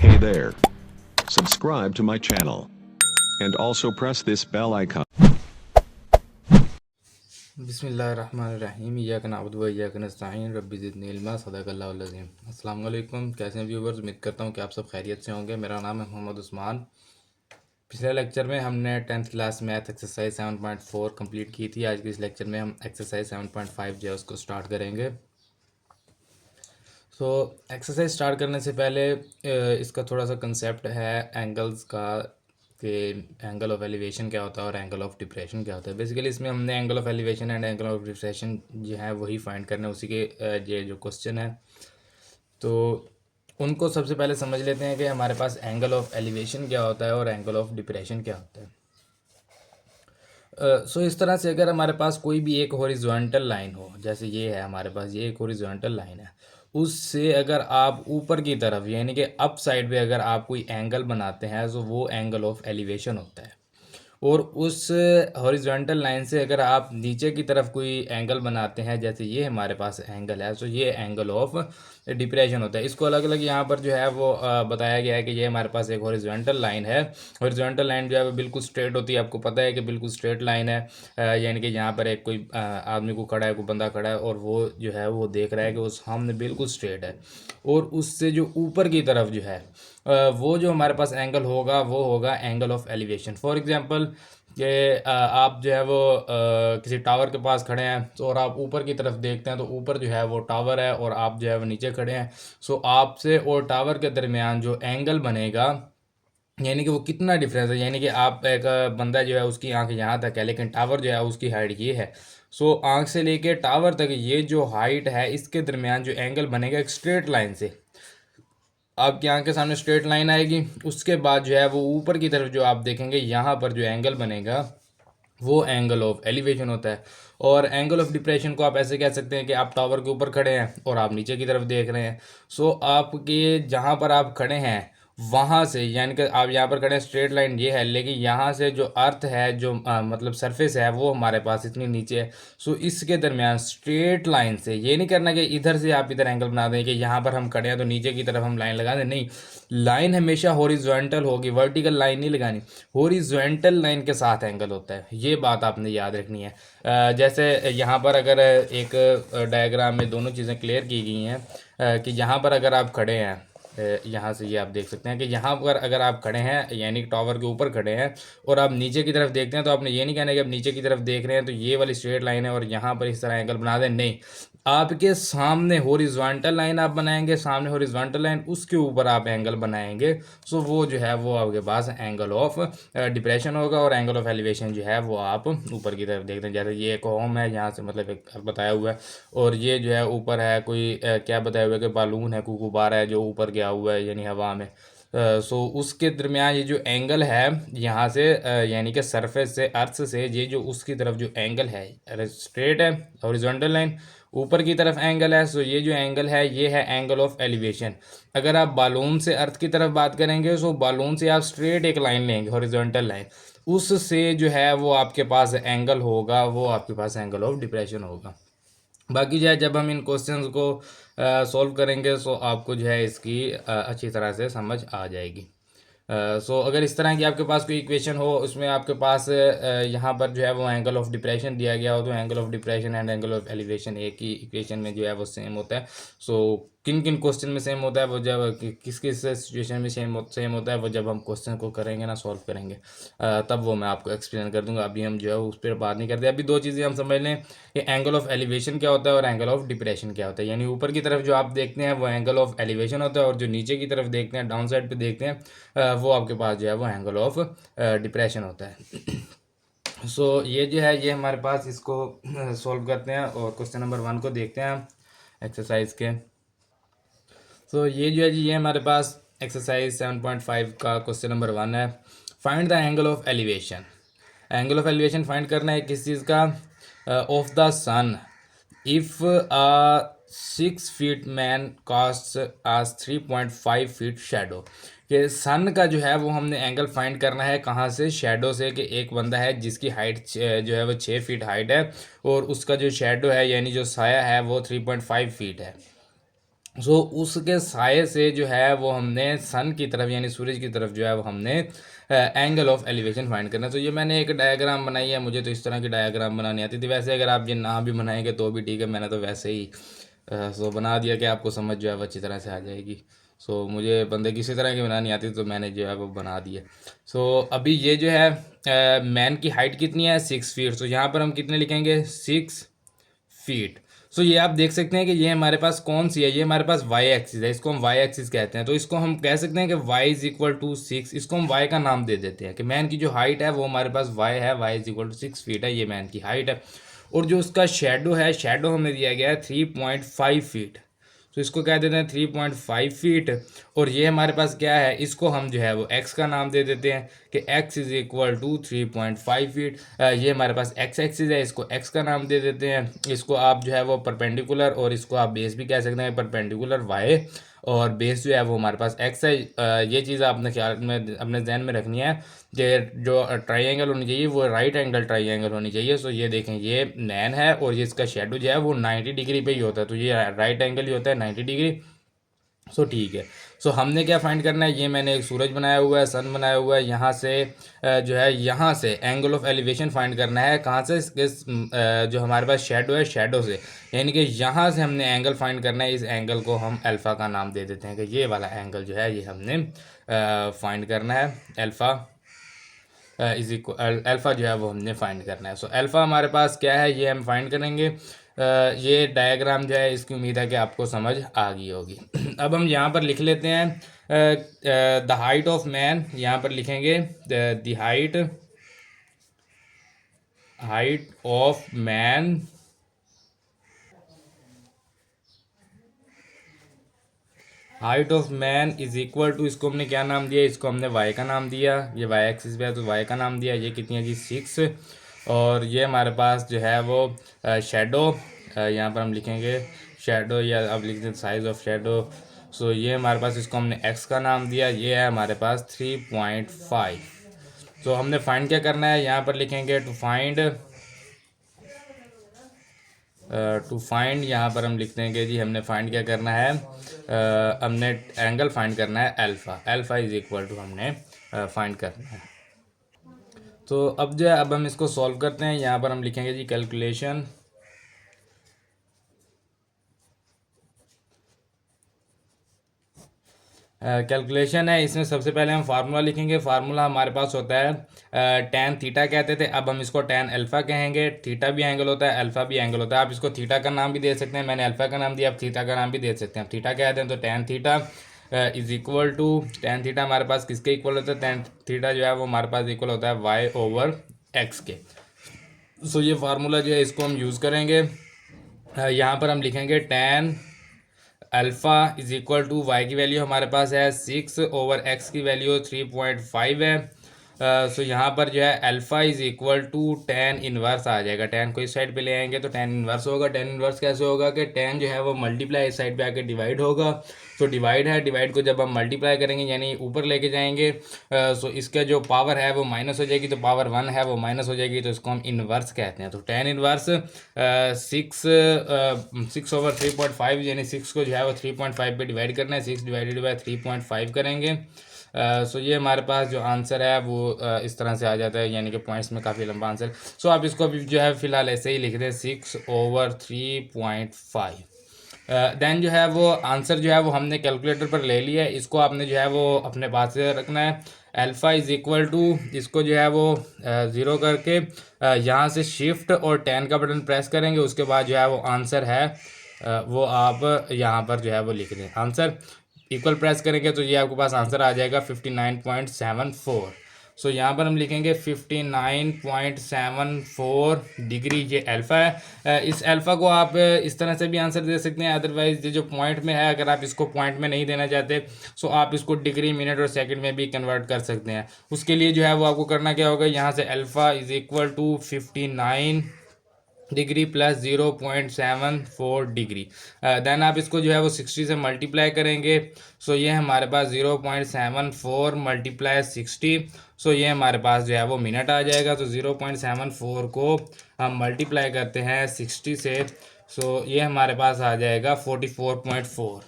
Hey there. Subscribe to my channel. And also press this bell icon. बिस्मिल्लाहिर्रहमानिर्रहीम इय्याका नअबुदु व इय्याका नस्तईन rabbi ज़िदनी इल्मा सदक़ल्लाहुल अज़ीम। अस्सलाम वालेकुम, कैसे हैं व्यूवर्स? उम्मीद करता हूँ कि आप सब खैरियत से होंगे। मेरा नाम है मोहम्मद उस्मान। पिछले लेक्चर में हमने 10th class math exercise 7.4 complete की थी। आज के इस लेक्चर में हम एक्सरसाइज 7.5 जो है उसको स्टार्ट करेंगे। सो एक्सरसाइज स्टार्ट करने से पहले इसका थोड़ा सा कंसेप्ट है एंगल्स का, कि एंगल ऑफ एलिवेशन क्या होता है और एंगल ऑफ डिप्रेशन क्या होता है। बेसिकली इसमें हमने angle of elevation and angle of depression जो है वही फाइंड करने, उसी के ये जो क्वेश्चन है तो उनको सबसे पहले समझ लेते हैं कि हमारे पास एंगल ऑफ एलिवेशन क्या होता है और एंगल ऑफ डिप्रेशन क्या होता है। सो इस तरह से अगर हमारे पास कोई भी एक हॉरिजॉन्टल लाइन हो, जैसे ये है हमारे पास, ये एक हॉरिजॉन्टल लाइन है, उससे अगर आप ऊपर की तरफ यानी कि अप साइड पे अगर आप कोई एंगल बनाते हैं तो वो एंगल ऑफ एलिवेशन होता है। और उस हॉरिजॉन्टल लाइन से अगर आप नीचे की तरफ कोई एंगल बनाते हैं, जैसे ये हमारे पास एंगल है, तो ये एंगल ऑफ डिप्रेशन होता है। इसको अलग अलग यहाँ पर जो है वो बताया गया है कि ये हमारे पास एक हॉरिजॉन्टल लाइन है। हॉरिजॉन्टल लाइन जो है वो बिल्कुल स्ट्रेट होती है, आपको पता है कि बिल्कुल स्ट्रेट लाइन है। यानी कि यहाँ पर एक कोई आदमी को खड़ा है, कोई बंदा खड़ा है और वो जो है वो देख रहा है कि वो सामने बिल्कुल स्ट्रेट है। और उससे जो ऊपर की तरफ जो है वो जो हमारे पास एंगल होगा वो होगा angle of elevation. For example कि आप जो है वो किसी टावर के पास खड़े हैं तो और आप ऊपर की तरफ देखते हैं तो ऊपर जो है वो टावर है और आप जो है वो नीचे खड़े हैं। सो आपसे और टावर के दरमियान जो एंगल बनेगा, यानी कि वो कितना डिफरेंस है, यानी कि आप एक बंदा जो है उसकी आंख यहाँ तक है लेकिन टावर जो है उसकी हाइट ये है। सो आंख से लेके टावर तक ये जो हाइट है इसके दरमियान जो एंगल बनेगा एक स्ट्रेट लाइन से, आपकी आंख के सामने स्ट्रेट लाइन आएगी, उसके बाद जो है वो ऊपर की तरफ जो आप देखेंगे यहाँ पर जो एंगल बनेगा वो एंगल ऑफ एलिवेशन होता है। और एंगल ऑफ डिप्रेशन को आप ऐसे कह सकते हैं कि आप टावर के ऊपर खड़े हैं और आप नीचे की तरफ देख रहे हैं। सो आपके जहाँ पर आप खड़े हैं वहाँ से, यानी कि आप यहाँ पर खड़े हैं, स्ट्रेट लाइन ये है, लेकिन यहाँ से जो अर्थ है, जो मतलब सरफेस है वो हमारे पास इतनी नीचे है। सो इसके दरमियान स्ट्रेट लाइन से, ये नहीं करना कि इधर से आप इधर एंगल बना दें कि यहाँ पर हम खड़े हैं तो नीचे की तरफ हम लाइन लगा दें, नहीं। लाइन हमेशा हॉरिजॉन्टल होगी, वर्टिकल लाइन नहीं लगानी। हॉरिजॉन्टल लाइन के साथ एंगल होता है, ये बात आपने याद रखनी है। जैसे यहाँ पर अगर एक डायग्राम में दोनों चीज़ें क्लियर की गई हैं कि यहाँ पर अगर आप खड़े हैं, यहाँ से ये आप देख सकते हैं कि यहाँ पर अगर आप खड़े हैं यानी टावर के ऊपर खड़े हैं और आप नीचे की तरफ देखते हैं, तो आपने ये नहीं कहना कि आप नीचे की तरफ देख रहे हैं तो ये वाली स्ट्रेट लाइन है और यहाँ पर इस तरह एंगल बना दें, नहीं। आपके सामने हॉरिजॉन्टल लाइन आप बनाएंगे, सामने हॉरिजॉन्टल लाइन, उसके ऊपर आप एंगल बनाएंगे। सो वो जो है वो आपके पास एंगल ऑफ डिप्रेशन होगा और एंगल ऑफ एलिवेशन जो है वो आप ऊपर की तरफ देखते हैं। जैसे ये एक होम है, यहाँ से मतलब एक बताया हुआ है, और ये जो है ऊपर है कोई क्या बताया हुआ है कि बालून है, गुब्बारा है जो ऊपर गया हुआ है यानी हवा में। सो उसके दरमियान ये जो एंगल है यहाँ से यानी कि सरफेस से, अर्थ से, ये जो उसकी तरफ जो एंगल है स्ट्रेट है, हॉरिजॉन्टल लाइन, ऊपर की तरफ एंगल है। सो ये जो एंगल है ये है एंगल ऑफ एलिवेशन। अगर आप बालून से अर्थ की तरफ बात करेंगे तो बालून से आप स्ट्रेट एक लाइन लेंगे, हॉरिजॉन्टल लाइन, उससे जो है वो आपके पास एंगल होगा, वो आपके पास एंगल ऑफ डिप्रेशन होगा। बाकी जो है जब हम इन क्वेश्चंस को सॉल्व करेंगे तो आपको जो है इसकी अच्छी तरह से समझ आ जाएगी। सो अगर इस तरह की आपके पास कोई इक्वेशन हो, उसमें आपके पास यहाँ पर जो है वो एंगल ऑफ डिप्रेशन दिया गया हो, तो angle of depression and angle of elevation एक ही इक्वेशन में जो है वो सेम होता है। सो किन किन क्वेश्चन में सेम होता है वो जब किस किस सिचुएशन में सेम होता है वो जब हम क्वेश्चन को करेंगे ना, सॉल्व करेंगे, तब वो मैं आपको एक्सप्लेन कर दूंगा। अभी हम जो है उस पर बात नहीं करते। अभी दो चीज़ें हम समझ लें कि एंगल ऑफ एलिवेशन क्या होता है और एंगल ऑफ डिप्रेशन क्या होता है। यानी ऊपर की तरफ जो आप देखते हैं वो एंगल ऑफ एलिवेशन होता है और जो नीचे की तरफ देखते हैं, डाउन साइड पे देखते हैं, वो आपके पास जो है वो एंगल ऑफ डिप्रेशन होता है। सो ये जो है ये हमारे पास, इसको सॉल्व करते हैं और क्वेश्चन नंबर 1 को देखते हैं हम एक्सरसाइज के। सो ये जो है जी ये हमारे पास एक्सरसाइज 7.5 का क्वेश्चन नंबर 1 है। Find the angle of elevation. Angle of elevation find करना है किस चीज़ का, of the sun if a 6 feet man cast आज 3.5 फीट शेडो। कि सन का जो है वो हमने एंगल फाइंड करना है कहाँ से, शेडो से, कि एक बंदा है जिसकी हाइट जो है वो 6 फीट हाइट है और उसका जो शेडो है यानी जो साया है वो 3.5 फीट है। सो उसके साये से जो है वो हमने सन की तरफ यानी सूरज की तरफ जो है वो हमने एंगल ऑफ एलिवेशन फाइंड करना है। तो ये मैंने एक डायग्राम बनाई है, मुझे तो इस तरह की डायग्राम बनानी आती थी। वैसे अगर आप ये ना भी बनाएंगे तो भी ठीक है, मैंने तो वैसे ही सो बना दिया कि आपको समझ जो है वो अच्छी तरह से आ जाएगी। सो मुझे बंदे किसी तरह की बनानी आती तो मैंने जो है वो बना दिया। सो अभी ये जो है मैन की हाइट कितनी है 6 फीट। तो यहाँ पर हम कितने लिखेंगे 6 फीट। सो ये आप देख सकते हैं कि ये हमारे पास कौन सी है, ये हमारे पास वाई एक्सिस है, इसको हम वाई एक्सिस कहते हैं। तो इसको हम कह सकते हैं कि वाई इज इक्वल टू 6, इसको हम वाई का नाम दे देते हैं कि मैन की जो हाइट है वो हमारे पास वाई है, y is equal to 6 feet है, ये मैन की हाइट है। और जो उसका शेडो है, शेडो हमें दिया गया है 3.5 फीट। तो इसको कह देते हैं 3.5 फीट। और ये हमारे पास क्या है, इसको हम जो है वो x का नाम दे देते हैं कि x is equal to 3.5 feet. ये हमारे पास x एक्सिस है, इसको x का नाम दे देते हैं। इसको आप जो है वो परपेंडिकुलर, और इसको आप बेस भी कह सकते हैं परपेंडिकुलर y, और बेस जो है वो हमारे पास x है। ये चीज़ आपने ख्याल में अपने जहन में रखनी है कि जो ट्राइंगल होनी चाहिए वो राइट एंगल ट्राइंगल होनी चाहिए। सो ये देखें, ये मैन है और ये इसका शेडो जो है वो 90 डिग्री पे ही होता है, तो ये राइट एंगल ही होता है 90 डिग्री। सो ठीक है। सो हमने क्या फाइंड करना है, ये मैंने एक सूरज बनाया हुआ है, सन बनाया हुआ है, यहाँ से जो है यहाँ से एंगल ऑफ एलिवेशन फाइंड करना है। कहाँ से, जो हमारे पास शेडो है, शेडो से, यानी कि यहाँ से हमने एंगल फाइंड करना है। इस एंगल को हम अल्फ़ा का नाम दे देते हैं कि ये वाला एंगल जो है ये हमने फाइंड करना है। अल्फ़ा इज इक्वल, अल्फ़ा जो है वो हमने फाइंड करना है। सो अल्फ़ा हमारे पास क्या है ये हम फाइंड करेंगे। ये डायग्राम जो है इसकी उम्मीद है कि आपको समझ आ गई होगी। अब हम यहाँ पर लिख लेते हैं द हाइट ऑफ मैन, यहाँ पर लिखेंगे the height of man height of man is equal to, इसको हमने क्या नाम दिया, इसको हमने वाई का नाम दिया। ये वाई एक्सिस पे है तो वाई का नाम दिया। ये कितनी है जी 6। और ये हमारे पास जो है वो शेडो, यहाँ पर हम लिखेंगे शेडो, या अब लिख दें साइज ऑफ शेडो। सो ये हमारे पास, इसको हमने एक्स का नाम दिया। ये है हमारे पास 3.5। तो हमने फाइंड क्या करना है, यहाँ पर लिखेंगे टू फाइंड यहाँ पर हम लिख देंगे जी हमने फाइंड क्या करना है, हमने एंगल फाइंड करना है alpha. Alpha is equal to हमने फाइंड करना है। तो अब जो है अब हम इसको सॉल्व करते हैं। यहाँ पर हम लिखेंगे जी कैलकुलेशन, कैलकुलेशन है। इसमें सबसे पहले हम फार्मूला लिखेंगे। फार्मूला हमारे पास होता है टैन थीटा कहते थे, अब हम इसको टैन अल्फ़ा कहेंगे। थीटा भी एंगल होता है, अल्फ़ा भी एंगल होता है। आप इसको थीटा का नाम भी दे सकते हैं, मैंने अल्फ़ा का नाम दिया, आप थीटा का नाम भी दे सकते हैं। आप थीटा कहते हैं तो tan theta is equal to, tan theta हमारे पास किसके इक्वल होता है, टैन थीटा जो है वो हमारे पास इक्वल होता है वाई ओवर एक्स के। सो ये फार्मूला जो है इसको हम यूज़ करेंगे। यहाँ पर हम लिखेंगे tan alpha is equal to y की वैल्यू हमारे पास है 6 ओवर एक्स की वैल्यू 3.5 है। सो यहाँ पर जो है alpha is equal to tan inverse आ जाएगा। टेन को इस साइड पे ले आएंगे तो टेन इनवर्स होगा। टेन इनवर्स कैसे होगा कि टेन जो है वो मल्टीप्लाई इस साइड पे आके डिवाइड होगा। सो डिवाइड है, डिवाइड को जब हम मल्टीप्लाई करेंगे यानी ऊपर लेके जाएंगे, सो इसका जो पावर है वो माइनस हो जाएगी, तो पावर 1 है वो माइनस हो जाएगी, तो इसको हम इनवर्स कहते हैं। तो टेन इनवर्स 6 ओवर 3.5 यानी 6 को जो है वो 3.5 पे डिवाइड करना है। 6 डिवाइडेड बाई 3.5 करेंगे। सो ये हमारे पास जो आंसर है वो इस तरह से आ जाता है, यानी कि पॉइंट्स में काफ़ी लंबा आंसर। सो आप इसको अभी जो है फिलहाल ऐसे ही लिख दें 6 ओवर 3.5। देन जो है वो आंसर जो है वो हमने कैलकुलेटर पर ले लिया है। इसको आपने जो है वो अपने पास से रखना है। अल्फ़ा इज़ इक्वल टू, इसको जो है वो ज़ीरो करके यहाँ से शिफ्ट और 10 का बटन प्रेस करेंगे। उसके बाद जो है वो आंसर है वो आप यहाँ पर जो है वो लिख दें। आंसर इक्वल प्रेस करेंगे तो ये आपके पास आंसर आ जाएगा 59.74। सो यहाँ पर हम लिखेंगे 59.74 डिग्री, ये अल्फ़ा है। इस अल्फ़ा को आप इस तरह से भी आंसर दे सकते हैं, अदरवाइज ये जो पॉइंट में है अगर आप इसको पॉइंट में नहीं देना चाहते सो आप इसको डिग्री, मिनट और सेकंड में भी कन्वर्ट कर सकते हैं। उसके लिए जो है वो आपको करना क्या होगा, यहाँ से alpha is equal to 59 degree plus 0.74 degree. Then आप इसको जो है वो 60 से मल्टीप्लाई करेंगे। सो ये हमारे पास 0.74 मल्टीप्लाई 60, सो ये हमारे पास जो है वो मिनट आ जाएगा। तो 0.74 को हम मल्टीप्लाई करते हैं 60 से, सो ये हमारे पास आ जाएगा 44.4।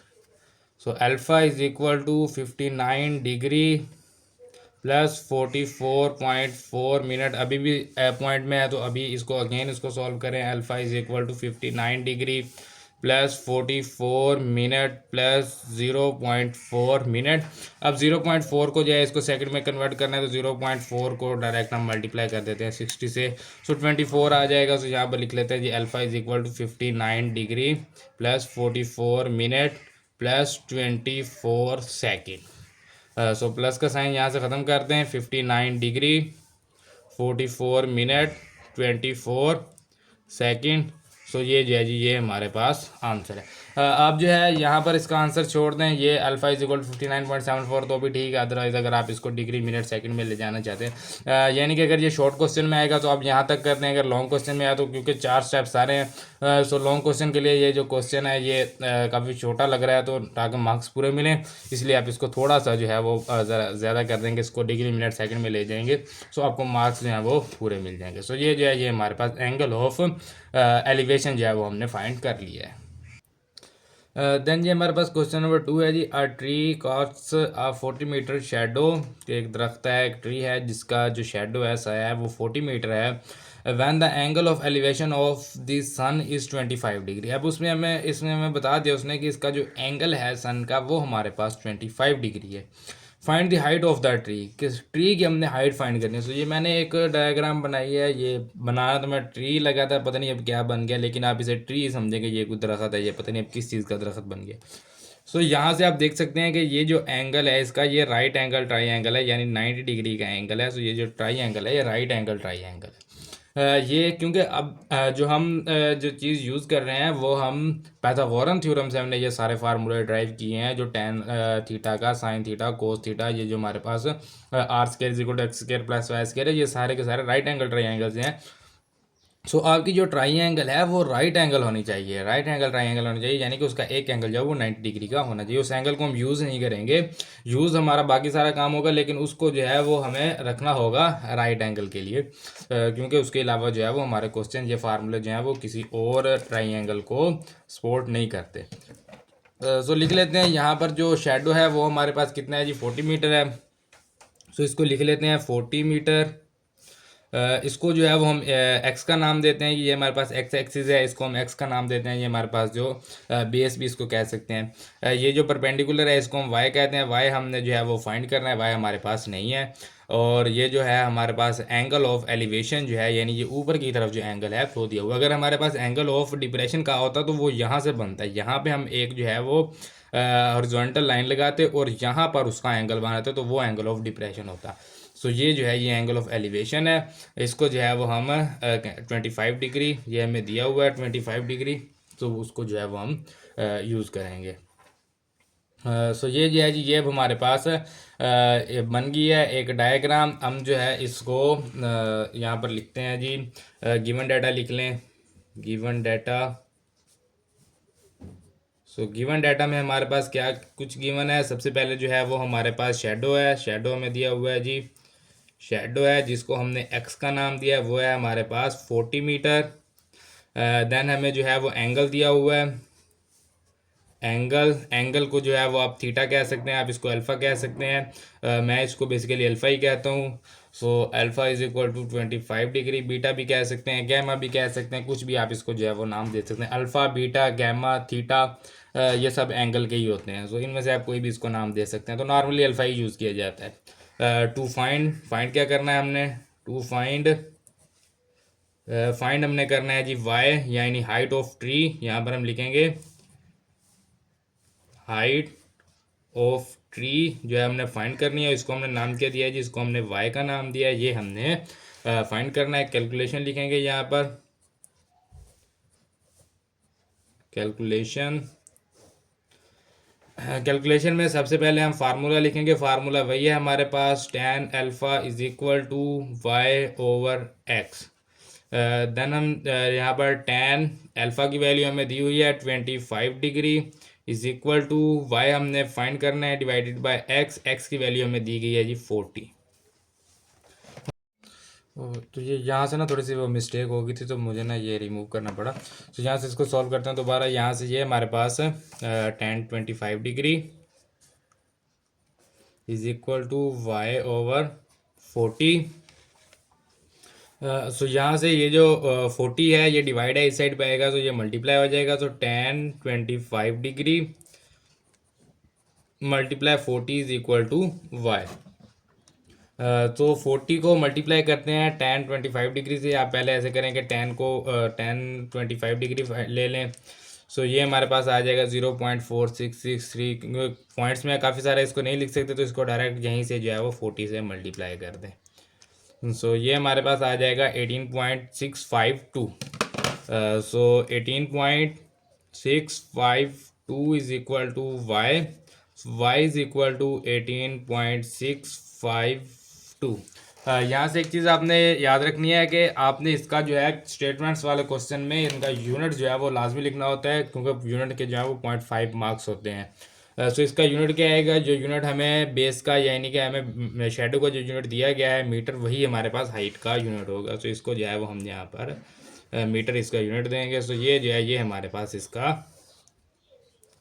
So alpha is equal to 59 degree plus 44.4 minute. अभी भी पॉइंट में है तो अभी इसको अगेन इसको सॉल्व करें। Alpha is equal to 59 degree plus 44 minute plus 0.4 minute. अब 0.4 को जो है इसको सेकंड में कन्वर्ट करना है तो 0.4 को डायरेक्ट हम मल्टीप्लाई कर देते हैं 60 से। सो 24 आ जाएगा। सो यहाँ पर लिख लेते हैं जी alpha is equal to 59 degree plus 44 minute plus 24 second. So plus का साइन यहाँ से ख़त्म करते हैं। 59 डिग्री 44 मिनट 24 सेकंड। सो ये जो है जी ये हमारे पास आंसर है। आप जो है यहाँ पर इसका आंसर छोड़ दें, ये अल्फ़ा इज इक्वल 59.74 तो भी ठीक है। अदरवाइज़ अगर आप इसको डिग्री मिनट सेकंड में ले जाना चाहते हैं, यानी कि अगर ये शॉर्ट क्वेश्चन में आएगा तो आप यहाँ तक करते हैं। अगर लॉन्ग क्वेश्चन में आया तो क्योंकि 4 स्टेप सारे हैं, सो लॉन्ग क्वेश्चन के लिए ये जो क्वेश्चन है ये काफ़ी छोटा लग रहा है, तो ताकि मार्क्स पूरे मिलें इसलिए आप इसको थोड़ा सा जो है वो ज़रा ज़्यादा कर देंगे, इसको डिग्री मिनट सेकंड में ले जाएंगे। सो आपको मार्क्स जो है वो पूरे मिल जाएंगे। सो ये जो है ये हमारे पास एंगल ऑफ एलिवेशन जो है वो हमने फाइंड कर लिया है। देन जी हमारे पास क्वेश्चन नंबर 2 है जी। A tree casts a 40 metre shadow. एक दरख्त है, एक ट्री है जिसका जो शेडो है, साया है, वो 40 मीटर है। When the angle of elevation of the sun is 25 degree. अब इसमें हमें बता दिया उसने कि इसका जो एंगल है सन का वो हमारे पास 25 डिग्री है। Find the height of the tree, किस ट्री की हमने हाइट फाइंड करनी है। सो ये मैंने एक डायग्राम बनाई है, ये बनाना तो मैं ट्री लगा था, पता नहीं अब क्या बन गया, लेकिन आप इसे ट्री समझेंगे, ये कोई दरख्त है, ये पता नहीं अब किस चीज़ का दरख्त बन गया। सो यहाँ से आप देख सकते हैं कि ये जो एंगल है इसका, ये राइट एंगल ट्राई एंगल है, यानी 90 डिग्री का एंगल है। सो ये जो ट्राई एंगल है ये राइट एंगल ट्राई एंगल है। ये क्योंकि अब जो हम जो चीज़ यूज़ कर रहे हैं वो हम पाइथागोरन थ्योरम से हमने ये सारे फार्मूले ड्राइव किए हैं, जो टेन थीटा का, साइन थीटा, कोस थीटा, ये जो हमारे पास r square is equal to x square plus y square है, ये सारे के सारे राइट एंगल ट्राइंगल्स हैं। सो आपकी जो ट्राइंगल है वो राइट एंगल होनी चाहिए, राइट एंगल ट्राइंगल होनी चाहिए, यानी कि उसका एक एंगल जो है वो 90 डिग्री का होना चाहिए। उस एंगल को हम यूज़ नहीं करेंगे, यूज़ हमारा बाकी सारा काम होगा, लेकिन उसको जो है वो हमें रखना होगा राइट एंगल के लिए, क्योंकि उसके अलावा जो है वो हमारे क्वेश्चन ये फार्मूले जो हैं वो किसी और ट्राइंगल को सपोर्ट नहीं करते। सो लिख लेते हैं यहाँ पर जो शेडो है वो हमारे पास कितना है जी, 40 मीटर है। सो इसको लिख लेते हैं 40 मीटर। इसको जो है वो हम एक्स का नाम देते हैं, ये हमारे पास एक्स एक्सिस है, इसको हम एक्स का नाम देते हैं। ये हमारे पास जो बेस भी इसको कह सकते हैं। ये जो परपेंडिकुलर है इसको हम वाई कहते हैं। वाई हमने जो है वो फाइंड करना है, वाई हमारे पास नहीं है। और ये जो है हमारे पास एंगल ऑफ एलिवेशन जो है, यानी ये ऊपर की तरफ जो एंगल है फ्लो दिया हुआ। अगर हमारे पास एंगल ऑफ डिप्रेशन का होता तो वो यहाँ से बनता है, यहाँ पे हम एक जो है वो हॉरिजॉन्टल लाइन लगाते और यहाँ पर उसका एंगल बनाते तो वो एंगल ऑफ डिप्रेशन होता। सो ये जो है ये एंगल ऑफ एलिवेशन है, इसको जो है वो हम 25 डिग्री, ये हमें दिया हुआ है 25 डिग्री, तो उसको जो है वो हम यूज़ करेंगे। सो ये जो है जी ये अब हमारे पास बन गई है एक डायग्राम। हम जो है इसको यहाँ पर लिखते हैं जी, गिवन डाटा लिख लें, given data. So given data में हमारे पास क्या कुछ गिवन है। सबसे पहले जो है वो हमारे पास शेडो है, शेडो में दिया हुआ है जी, शेडो है जिसको हमने एक्स का नाम दिया है, वो है हमारे पास 40 मीटर। देन हमें जो है वो एंगल दिया हुआ है, एंगल को जो है वो आप थीटा कह सकते हैं, आप इसको अल्फ़ा कह सकते हैं। मैं इसको बेसिकली अल्फ़ा ही कहता हूँ। So alpha is equal to 25 degree. Beta भी कह सकते हैं, गैमा भी कह सकते हैं, कुछ भी आप इसको जो है वो नाम दे सकते हैं। अल्फ़ा, बीटा, गैमा, थीटा, ये सब एंगल के ही होते हैं। सो इनमें से आप कोई भी इसको नाम दे सकते हैं, तो नॉर्मली अल्फ़ा ही यूज़ किया जाता है। टू फाइंड क्या करना है हमने, टू फाइंड हमने करना है जी वाई, यानी हाइट ऑफ ट्री। यहाँ पर हम लिखेंगे हाइट ऑफ ट्री जो है हमने फाइंड करनी है, इसको हमने नाम क्या दिया है जी, इसको हमने वाई का नाम दिया है, ये हमने फाइंड करना है। कैलकुलेशन लिखेंगे यहाँ पर, कैलकुलेशन में सबसे पहले हम फार्मूला लिखेंगे। फार्मूला वही है हमारे पास, tan alpha is equal to Y over x. Then हम यहाँ पर tan अल्फ़ा की वैल्यू हमें दी हुई है 25 degree is equal to y हमने फाइंड करना है डिवाइडेड बाय एक्स, एक्स की वैल्यू हमें दी गई है जी 40। तो ये यहाँ से ना थोड़ी सी वो मिस्टेक हो गई थी, तो मुझे ना ये रिमूव करना पड़ा। तो यहाँ से इसको सॉल्व करते हैं दोबारा। यहाँ से ये हमारे पास 1025 degree is equal to y/40। So यहाँ से ये जो 40 है ये डिवाइड है इस साइड पे आएगा, तो ये मल्टीप्लाई हो जाएगा। तो 1025 degree multiply 40 is equal to y। तो 40 को मल्टीप्लाई करते हैं 1025 डिग्री से। आप पहले ऐसे करें कि 1025 डिग्री ले लें। सो ये हमारे पास आ जाएगा 0.4663। पॉइंट्स में काफ़ी सारा इसको नहीं लिख सकते, तो इसको डायरेक्ट यहीं से जो है वो 40 से मल्टीप्लाई कर दें। सो ये हमारे पास आ जाएगा 18.652। So 18.652 is equal to Y. Y is equal to 18.652। यहाँ से एक चीज़ आपने याद रखनी है कि आपने इसका जो है स्टेटमेंट्स वाले क्वेश्चन में इनका यूनिट जो है वो लाजमी लिखना होता है, क्योंकि यूनिट के जो है वो 0.5 मार्क्स होते हैं। सो इसका यूनिट क्या आएगा, जो यूनिट हमें बेस का यानी कि हमें शेडो का जो यूनिट दिया गया है मीटर, वही हमारे पास हाइट का यूनिट होगा। सो इसको जो है वो हम यहाँ पर मीटर इसका यूनिट देंगे। सो ये जो है ये हमारे पास इसका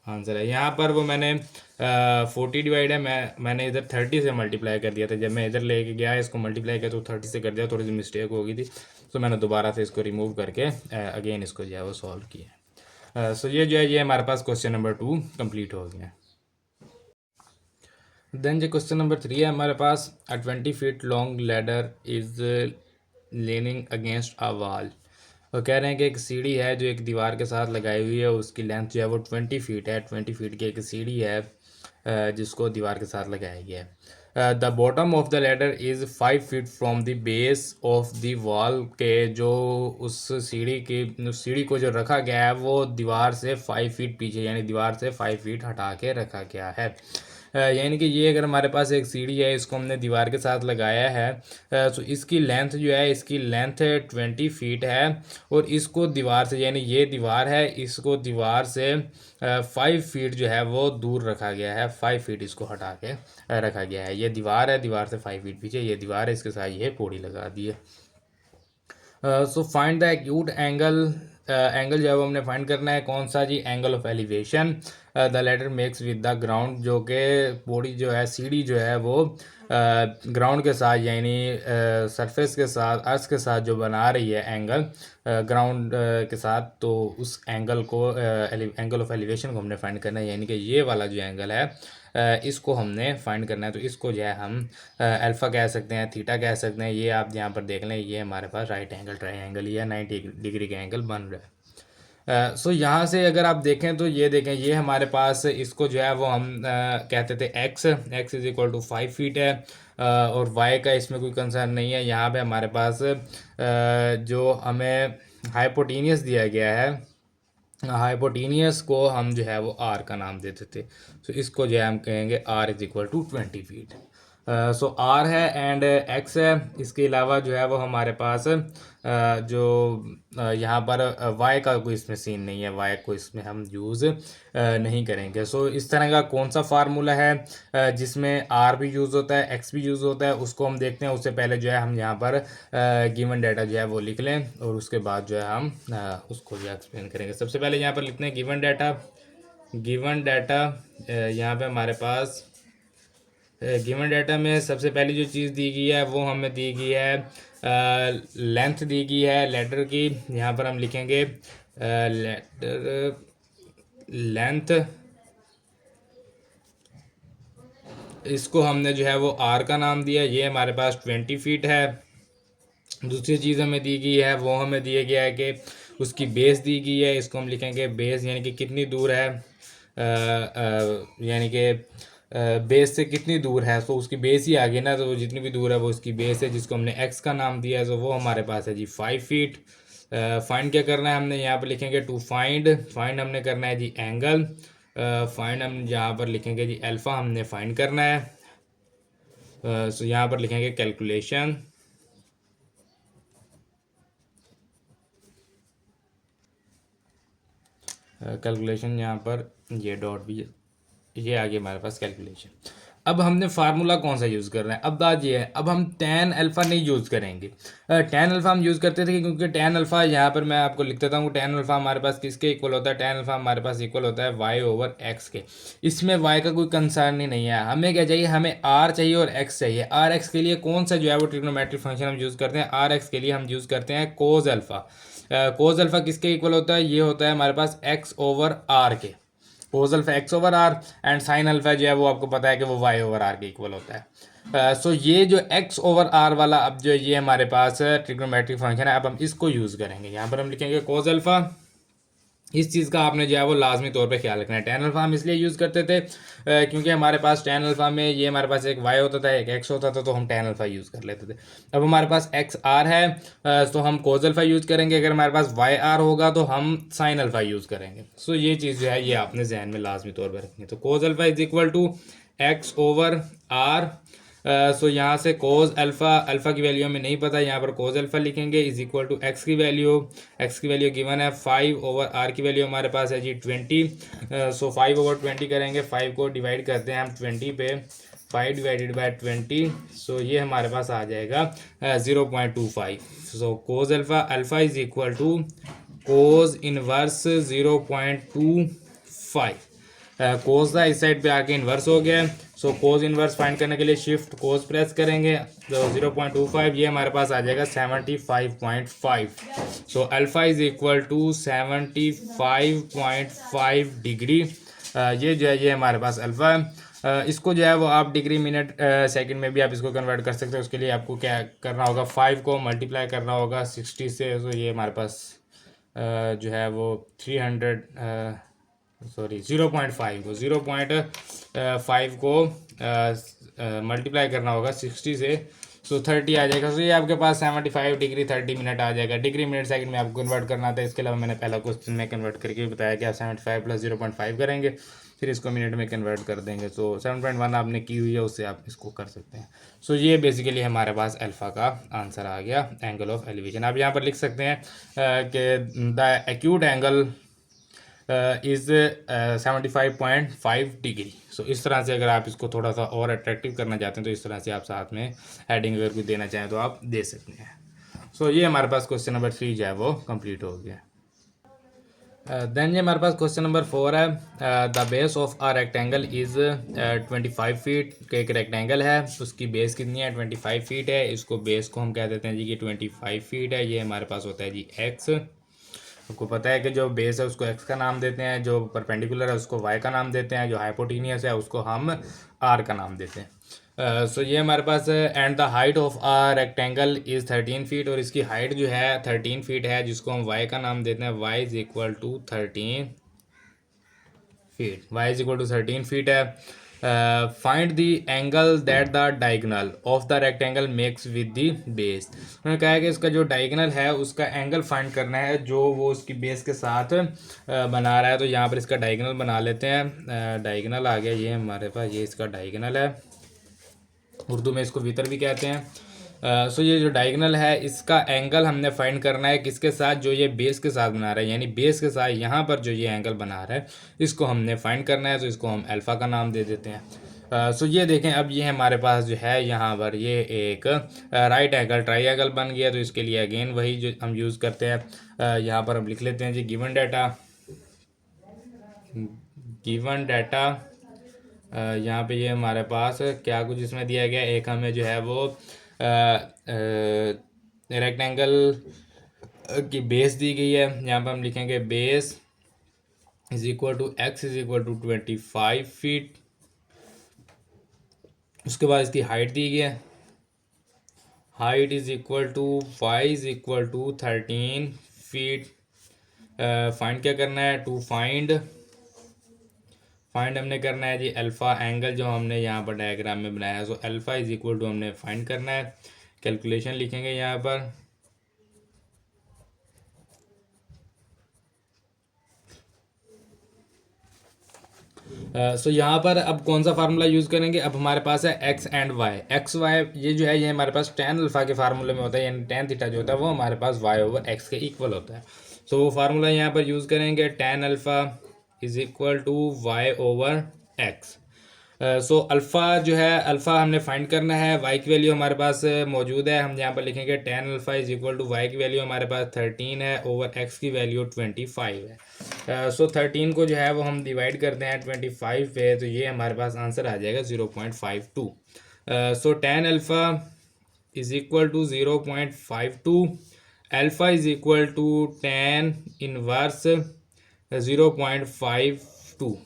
आंसर है। यहाँ पर वो मैंने 40 डिवाइड है, मैंने इधर 30 से मल्टीप्लाई कर दिया था। जब मैं इधर लेके गया इसको मल्टीप्लाई किया तो 30 से कर दिया, थोड़ी सी मिस्टेक हो गई थी। तो मैंने दोबारा से इसको रिमूव करके अगेन इसको जो है वो सॉल्व किया। सो ये जो है ये हमारे पास क्वेश्चन नंबर 2 कंप्लीट हो गया। देन जो क्वेश्चन नंबर 3 है हमारे पास, a 20 feet long ladder is leaning against a wall. और कह रहे हैं कि एक सीढ़ी है जो एक दीवार के साथ लगाई हुई है, उसकी लेंथ जो है वो 20 फीट है। 20 फीट की एक सीढ़ी है जिसको दीवार के साथ लगाया गया है। The bottom of the ladder is 5 feet from the base of the wall. के जो उस सीढ़ी को जो रखा गया है वो दीवार से 5 फीट पीछे, यानी दीवार से 5 फीट हटा के रखा गया है। यानी कि ये अगर हमारे पास एक सीढ़ी है, इसको हमने दीवार के साथ लगाया है, तो इसकी लेंथ जो है, इसकी लेंथ 20 फीट है। और इसको दीवार से, यानी ये दीवार है, इसको दीवार से 5 फीट जो है वो दूर रखा गया है। 5 फीट इसको हटा के रखा गया है। ये दीवार है, दीवार से 5 फीट पीछे ये दीवार है, इसके साथ ये पौड़ी लगा दी है। So find the acute angle. Angle जो है वो हमने फाइंड करना है, कौन सा जी, angle of elevation the latter makes with the ground. जो कि बॉडी जो है, सीढ़ी जो है वो ग्राउंड के साथ, यानी सरफेस के साथ, अर्थ के साथ जो बना रही है एंगल ग्राउंड के साथ, तो उस एंगल को एंगल ऑफ एलिवेशन को हमने फाइंड करना है। यानी कि ये वाला जो एंगल है इसको हमने फाइंड करना है। तो इसको जो है हम अल्फ़ा कह सकते हैं, थीटा कह सकते हैं। ये आप यहाँ पर देख लें, ये हमारे पास राइट एंगल ट्रायंगल, ये 90 डिग्री का एंगल बन रहा है। सो यहाँ से अगर आप देखें तो ये देखें, ये हमारे पास इसको जो है वो हम कहते थे x is equal to 5 feet है। और वाई का इसमें कोई कंसर्न नहीं है। यहाँ पे हमारे पास जो हमें हाइपोटेनियस दिया गया है, हाइपोटेनियस को हम जो है वो आर का नाम देते थे। तो इसको जो है हम कहेंगे r is equal to 20 feet. So r है एंड एक्स है। इसके अलावा जो है वो हमारे पास जो यहाँ पर वाई का कोई इसमें सीन नहीं है, वाई को इसमें हम यूज़ नहीं करेंगे। सो इस तरह का कौन सा फार्मूला है जिसमें आर भी यूज़ होता है, एक्स भी यूज़ होता है, उसको हम देखते हैं। उससे पहले जो है हम यहाँ पर गिवन डाटा जो है वो लिख लें, और उसके बाद जो है हम उसको जो एक्सप्लेन करेंगे। सबसे पहले यहाँ पर लिखते हैं गिवन डाटा। गिवन डाटा यहाँ पे हमारे पास गिवन डाटा में सबसे पहली जो चीज़ दी गई है वो हमें दी गई है लेंथ दी गई है लेटर की। यहाँ पर हम लिखेंगे लेटर लेंथ, इसको हमने जो है वो आर का नाम दिया। ये हमारे पास 20 फीट है। दूसरी चीज़ हमें दी गई है, वो हमें दिया गया है कि उसकी बेस दी गई है। इसको हम लिखेंगे बेस, यानी कि कितनी दूर है, यानी कि बेस से कितनी दूर है। तो उसकी बेस ही आ गई ना, तो जितनी भी दूर है वो उसकी बेस है, जिसको हमने एक्स का नाम दिया है। तो वो हमारे पास है जी 5 फीट। फाइंड क्या करना है हमने, यहाँ पर लिखेंगे टू फाइंड। फाइंड हमने करना है जी एंगल। फाइंड हम यहाँ पर लिखेंगे जी अल्फ़ा हमने फाइंड करना है। सो यहाँ पर लिखेंगे कैलकुलेशन। कैलकुलेशन यहाँ पर ये डॉट भी, ये आ गया हमारे पास कैलकुलेशन। अब हमने फार्मूला कौन सा यूज़ कर रहे हैं, अब बात ये है, अब हम tan अल्फ़ा नहीं यूज़ करेंगे। tan अल्फ़ा हम यूज़ करते थे क्योंकि tan अल्फ़ा यहाँ पर मैं आपको लिख देता हूँ, tan अल्फ़ा हमारे पास किसके इक्वल होता है, tan अल्फ़ा हमारे पास इक्वल होता है y/x के। इसमें y का कोई कंसर्न ही नहीं है, हमें क्या चाहिए, हमें r चाहिए और x चाहिए। rx के लिए कौन सा जो है वो ट्रिग्नोमेट्रिक फंक्शन हम यूज़ करते हैं, rx के लिए हम यूज़ करते हैं कोज अल्फ़ा। कोज अल्फ़ा किसके इक्वल होता है, ये होता है हमारे पास x/r के। Cos alpha x/r and sine alpha जो है वो आपको पता है कि वो y/r के इक्वल होता है। सो ये जो x/r वाला अब जो ये हमारे पास ट्रिग्नोमेट्रिक फंक्शन है, अब हम इसको यूज़ करेंगे। यहाँ पर हम लिखेंगे कोस अल्फा। इस चीज़ का आपने जो है वो लाजमी तौर पे ख्याल रखना है। tan अल्फ़ा हम इसलिए यूज़ करते थे क्योंकि हमारे पास tan अल्फ़ा में ये हमारे पास एक y होता था, एक x होता था, तो हम tan अल्फ़ा यूज़ कर लेते थे। अब हमारे पास x/r है तो हम कोस अल्फ़ा यूज़ करेंगे। अगर हमारे पास y/r होगा तो हम साइन अल्फ़ा यूज़ करेंगे। सो ये चीज़ जो है ये आपने जहन में लाजमी तौर पर रखनी है। तो cos alpha is equal to x/r। So यहाँ से कोस अल्फ़ा की वैल्यू हमें नहीं पता, यहाँ पर कोस अल्फ़ा लिखेंगे इज इक्वल टू एक्स की वैल्यू गिवन है 5/r की वैल्यू हमारे पास है जी 20। सो 5/20 करेंगे, 5 को डिवाइड करते हैं हम 20 पे, 5 डिवाइडेड बाय 20। सो ये हमारे पास आ जाएगा 0.25। So cos alpha is equal to cos inverse 0.25। Cos था इस साइड पे आके इन्वर्स हो गया है। सो कोस इन्वर्स फाइंड करने के लिए शिफ्ट कोस प्रेस करेंगे तो 0.25 ये हमारे पास आ जाएगा 75.5। So alpha is equal to 75.5 degree. ये जो है ये हमारे पास अल्फ़ा है। इसको जो है वो आप डिग्री मिनट सेकंड में भी आप इसको कन्वर्ट कर सकते हो। उसके लिए आपको क्या करना होगा, 5 को मल्टीप्लाई करना होगा 60 से। तो ये हमारे पास जो है वो 0.5 को मल्टीप्लाई करना होगा 60 से। सो 30 आ जाएगा। सो ये आपके पास 75 डिग्री 30 मिनट आ जाएगा। डिग्री मिनट सेकंड में आपको कन्वर्ट करना था। इसके अलावा मैंने पहला क्वेश्चन में कन्वर्ट करके बताया कि आप 75 प्लस 0.5 करेंगे, फिर इसको मिनट में कन्वर्ट कर देंगे। सो 7.1 आपने की हुई है, उससे आप इसको कर सकते हैं। सो ये बेसिकली हमारे पास अल्फ़ा का आंसर आ गया, एंगल ऑफ एलिवेशन। आप यहाँ पर लिख सकते हैं कि the acute angle is 75.5 degree. So इस तरह से अगर आप इसको थोड़ा सा और अट्रैक्टिव करना चाहते हैं तो इस तरह से आप साथ में हेडिंग अगर कुछ देना चाहें तो आप दे सकते हैं। सो ये हमारे पास क्वेश्चन नंबर 3 जो है वो कंप्लीट हो गया। देन ये हमारे पास क्वेश्चन नंबर 4 है। The base of a rectangle is 25 feet. का एक रेक्टेंगल है, उसकी बेस कितनी है, 25 फीट है। इसको बेस को हम कह देते हैं जी कि 25 फीट है। ये हमारे पास होता है जी एक्स। आपको पता है कि जो बेस है उसको एक्स का नाम देते हैं, जो परपेंडिकुलर है उसको वाई का नाम देते हैं, जो हाइपोटेनियस है उसको हम आर का नाम देते हैं। सो ये हमारे पास and the height of a rectangle is 13 feet. और इसकी हाइट जो है 13 फीट है, जिसको हम वाई का नाम देते हैं। Y is equal to 13 feet. Y is equal to 13 feet है। Find the angle that the diagonal of the rectangle makes with the base. उन्होंने कहा है कि इसका जो डायगोनल है उसका एंगल फाइंड करना है जो वो उसकी बेस के साथ बना रहा है। तो यहाँ पर इसका डायगोनल बना लेते हैं। डायगोनल आ गया ये हमारे पास, ये इसका डायगोनल है। उर्दू में इसको वितर भी कहते हैं। सो ये जो डायगोनल है इसका एंगल हमने फाइंड करना है किसके साथ, जो ये बेस के साथ बना रहा है, यानी बेस के साथ यहाँ पर जो ये एंगल बना रहा है इसको हमने फाइंड करना है। तो इसको हम अल्फ़ा का नाम दे देते हैं। सो ये देखें, अब ये हमारे पास जो है यहाँ पर ये एक राइट एंगल ट्राइंगल बन गया। तो इसके लिए अगेन वही जो हम यूज़ करते हैं, यहाँ पर हम लिख लेते हैं जी गिवन डाटा। यहाँ पे ये हमारे पास क्या कुछ इसमें दिया गया, एक हमें जो है वो रेक्टेंगल की बेस दी गई है। यहाँ पर हम लिखेंगे base is equal to x is equal to 25 feet. उसके बाद इसकी हाइट दी गई है, height is equal to Y is equal to 13 feet. Find क्या करना है, टू फाइंड हमने करना है जी अल्फ़ा एंगल जो हमने यहाँ पर डायग्राम में बनाया है। So alpha is equal to हमने फाइंड करना है। कैलकुलेशन लिखेंगे यहाँ पर। सो यहाँ पर अब कौन सा फार्मूला यूज़ करेंगे, अब हमारे पास है x and y. X y ये जो है ये हमारे पास tan अल्फ़ा के फार्मूले में होता है, यानी tan थीटा जो होता है वो हमारे पास y/x के इक्वल होता है। सो वो फार्मूला यहाँ पर यूज़ करेंगे tan alpha is equal to y/x। So alpha जो है, अल्फ़ा हमने फाइंड करना है, वाई की वैल्यू हमारे पास मौजूद है। हम यहाँ पर लिखेंगे tan alpha is equal to y की वैल्यू हमारे पास 13 है ओवर एक्स की वैल्यू 25 है। सो 13 को जो है वो हम डिवाइड करते हैं 25 पे, तो ये हमारे पास आंसर आ जाएगा 0.52। So tan alpha is equal to 0.52, alpha is equal to tan inverse 0.52।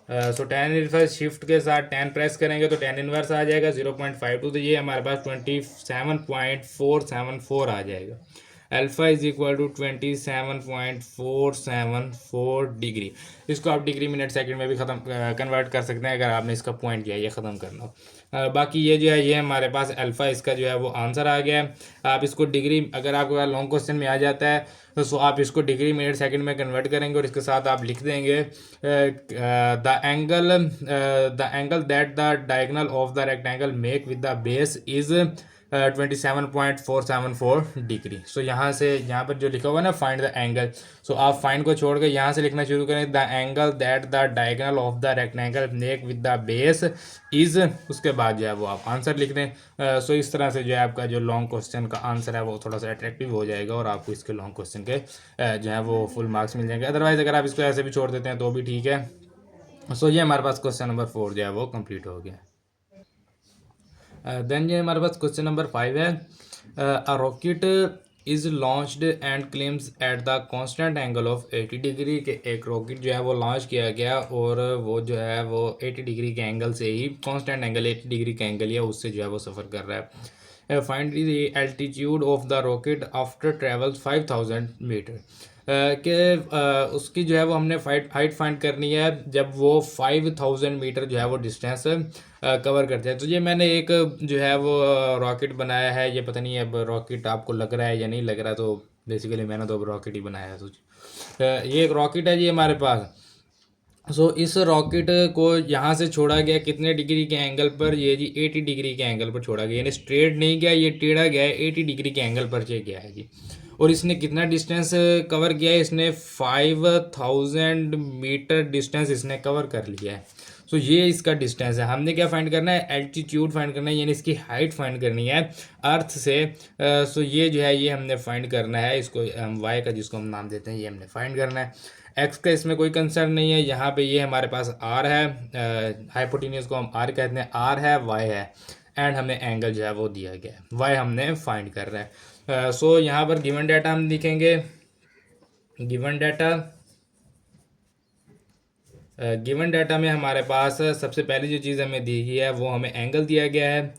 So tan inverse shift के साथ 10 प्रेस करेंगे तो टेन इनवर्स आ जाएगा 0.52, तो ये हमारे पास 27.474 आ जाएगा। Alpha is equal to 27.474 degree. इसको आप डिग्री मिनट सेकंड में भी ख़त्म कन्वर्ट कर सकते हैं अगर आपने इसका पॉइंट किया ये ख़त्म करना हो। बाकी ये जो है ये हमारे पास अल्फ़ा इसका जो है वो आंसर आ गया है। आप इसको डिग्री, अगर आपको लॉन्ग क्वेश्चन में आ जाता है तो सो आप इसको डिग्री मिनट सेकंड में कन्वर्ट करेंगे और इसके साथ आप लिख देंगे the angle that the diagonal of the rectangle make with the base is 27.474 degree. So यहाँ से, यहाँ पर जो लिखा हुआ है ना फाइंड द एंगल, सो आप फाइंड को छोड़ के यहाँ से लिखना शुरू करें the angle that the diagonal of the rectangle make with the base is, उसके बाद जो है वो आप आंसर लिख दें। सो इस तरह से जो है आपका जो लॉन्ग क्वेश्चन का आंसर है वो थोड़ा सा अट्रैक्टिव हो जाएगा और आपको इसके लॉन्ग क्वेश्चन के जो है वो फुल मार्क्स मिल जाएंगे। अदरवाइज़ अगर आप इसको ऐसे भी छोड़ देते हैं तो भी ठीक है। सो ये हमारे पास क्वेश्चन नंबर 4 जो है वो कंप्लीट हो गया। देन ये हमारे पास क्वेश्चन नंबर 5 है। A rocket is launched and claims at the constant angle of 80 degree के एक रॉकेट जो है वो लॉन्च किया गया और वो जो है वो 80 डिग्री के एंगल से ही, कांस्टेंट एंगल 80 डिग्री का एंगल है उससे जो है वो सफ़र कर रहा है। Find the altitude of the rocket after travel 5000 metre. कि उसकी जो है वो हमने हाइट फाइंड करनी है जब वो 5000 मीटर जो है वो डिस्टेंस कवर करते हैं। तो ये मैंने एक जो है वो रॉकेट बनाया है, ये पता नहीं अब रॉकेट आपको लग रहा है या नहीं लग रहा, तो बेसिकली मैंने तो अब रॉकेट ही बनाया है। तो ये एक रॉकेट है जी हमारे पास। सो इस रॉकेट को यहाँ से छोड़ा गया कितने डिग्री के एंगल पर, ये जी 80 डिग्री के एंगल पर छोड़ा गया, यानी स्ट्रेट नहीं गया, ये टेढ़ा गया है, 80 डिग्री के एंगल पर से गया है जी। और इसने कितना डिस्टेंस कवर किया है, इसने 5000 मीटर डिस्टेंस इसने कवर कर लिया है। सो ये इसका डिस्टेंस है। हमने क्या फाइंड करना है, एल्टीट्यूड फाइंड करना है, यानी इसकी हाइट फाइंड करनी है अर्थ से। सो ये जो है ये हमने फाइंड करना है, इसको वाई का जिसको हम नाम देते हैं ये हमने फाइंड करना है। एक्स का इसमें कोई कंसर्न नहीं है, यहाँ पे ये हमारे पास आर है, हाइपोटेन्यूज को हम आर कहते हैं, आर है वाई है, एंड हमें एंगल जो है वो दिया गया है, वाई हमने फाइंड कर रहा है। सो यहाँ पर गिवन डाटा हम लिखेंगे, गिवन डाटा, गिवन डाटा में हमारे पास सबसे पहली जो चीज़ हमें दी गई है वो हमें एंगल दिया गया है।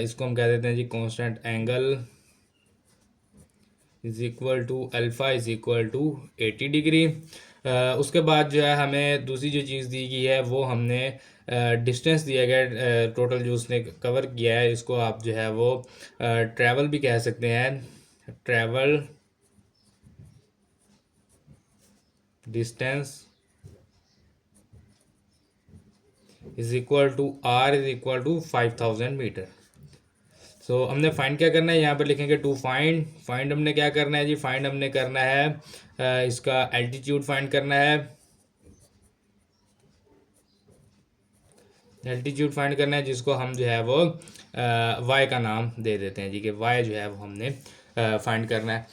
इसको हम कह देते हैं जी constant angle is equal to alpha is equal to 80 degree. उसके बाद जो है हमें दूसरी जो चीज़ दी गई है वो हमने डिस्टेंस दिया गया, टोटल जो उसने कवर किया है, इसको आप जो है वो ट्रैवल भी कह सकते हैं, travel distance is equal to r is equal to 5000 metre. So हमने फाइंड क्या करना है, यहाँ पर लिखेंगे टू फाइंड, फाइंड हमने क्या करना है जी, फाइंड हमने करना है इसका एल्टीट्यूड फाइंड करना है, एल्टीट्यूड फाइंड करना है जिसको हम जो है वो वाई का नाम दे देते हैं जी, कि वाई जो है वो हमने फाइंड करना है।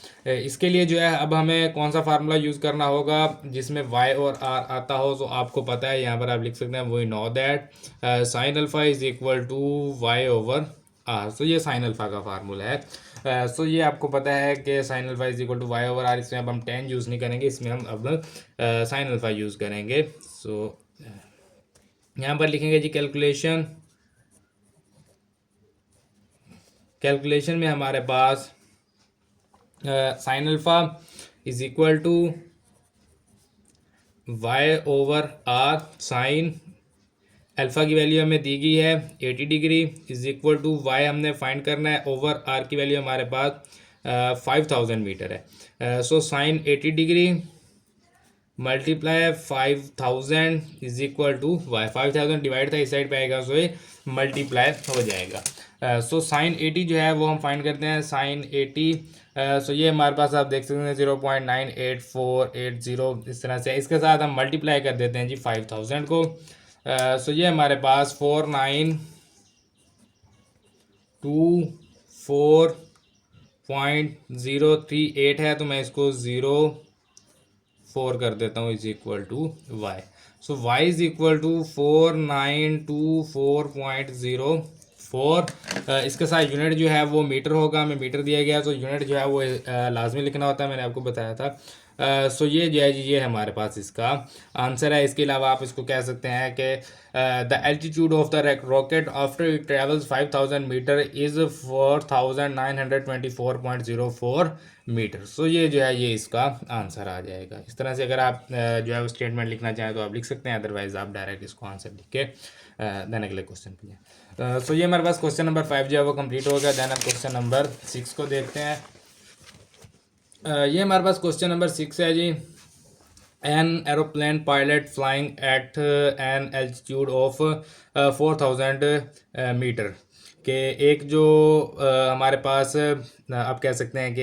इसके लिए जो है अब हमें कौन सा फार्मूला यूज़ करना होगा जिसमें वाई और आर आता हो, तो आपको पता है यहाँ पर आप लिख सकते हैं we know that sine alpha is equal to Y over r. So ये साइन अल्फ़ा का फार्मूला है। सो ये आपको पता है कि sine alpha is equal to Y over r. इसमें अब हम टेन यूज़ नहीं करेंगे, इसमें हम अब साइन अल्फ़ा यूज़ करेंगे। सो यहाँ पर लिखेंगे जी कैलकुलेशन, कैलकुलेशन में हमारे पास sine alpha is equal to Y over आर, साइन अल्फ़ा की वैल्यू हमें दी गई है 80 degree is equal to y हमने फाइंड करना है ओवर आर की वैल्यू हमारे पास 5000 मीटर है। So sine 80 degree multiply 5000 is equal to y, 5000 divide था इस साइड पे आएगा, सो ये मल्टीप्लाई हो जाएगा। सो साइन 80 जो है वो हम फाइंड करते हैं, साइन 80। सो ये हमारे पास आप देख सकते हैं 0.98480 इस तरह से, इसके साथ हम मल्टीप्लाई कर देते हैं जी 5000 को। सो ये हमारे पास 492.038 है, तो मैं इसको 0.4 कर देता हूँ is equal to y. So y is equal to 4924.04। इसके साथ यूनिट जो है वो मीटर होगा, हमें मीटर दिया गया तो यूनिट जो है वो लाजमी लिखना होता है, मैंने आपको बताया था। सो ये जो है जी, ये हमारे पास इसका आंसर है। इसके अलावा आप इसको कह सकते हैं कि the altitude of the rocket after it travels 5000 metre is 4924.04 metre. So ये जो है ये इसका आंसर आ जाएगा। इस तरह से अगर आप जो है वो स्टेटमेंट लिखना चाहें तो आप लिख सकते हैं, अदरवाइज आप डायरेक्ट इसको आंसर लिख के देन अगले क्वेश्चन पे जाएं। सो ये हमारे पास क्वेश्चन नंबर 5 जो है वो कंप्लीट हो गया। देन हम क्वेश्चन नंबर 6 को देखते हैं। ये हमारे पास क्वेश्चन नंबर 6 है जी। An aeroplane pilot flying at an altitude of 4000 metre के एक जो हमारे पास आप कह सकते हैं कि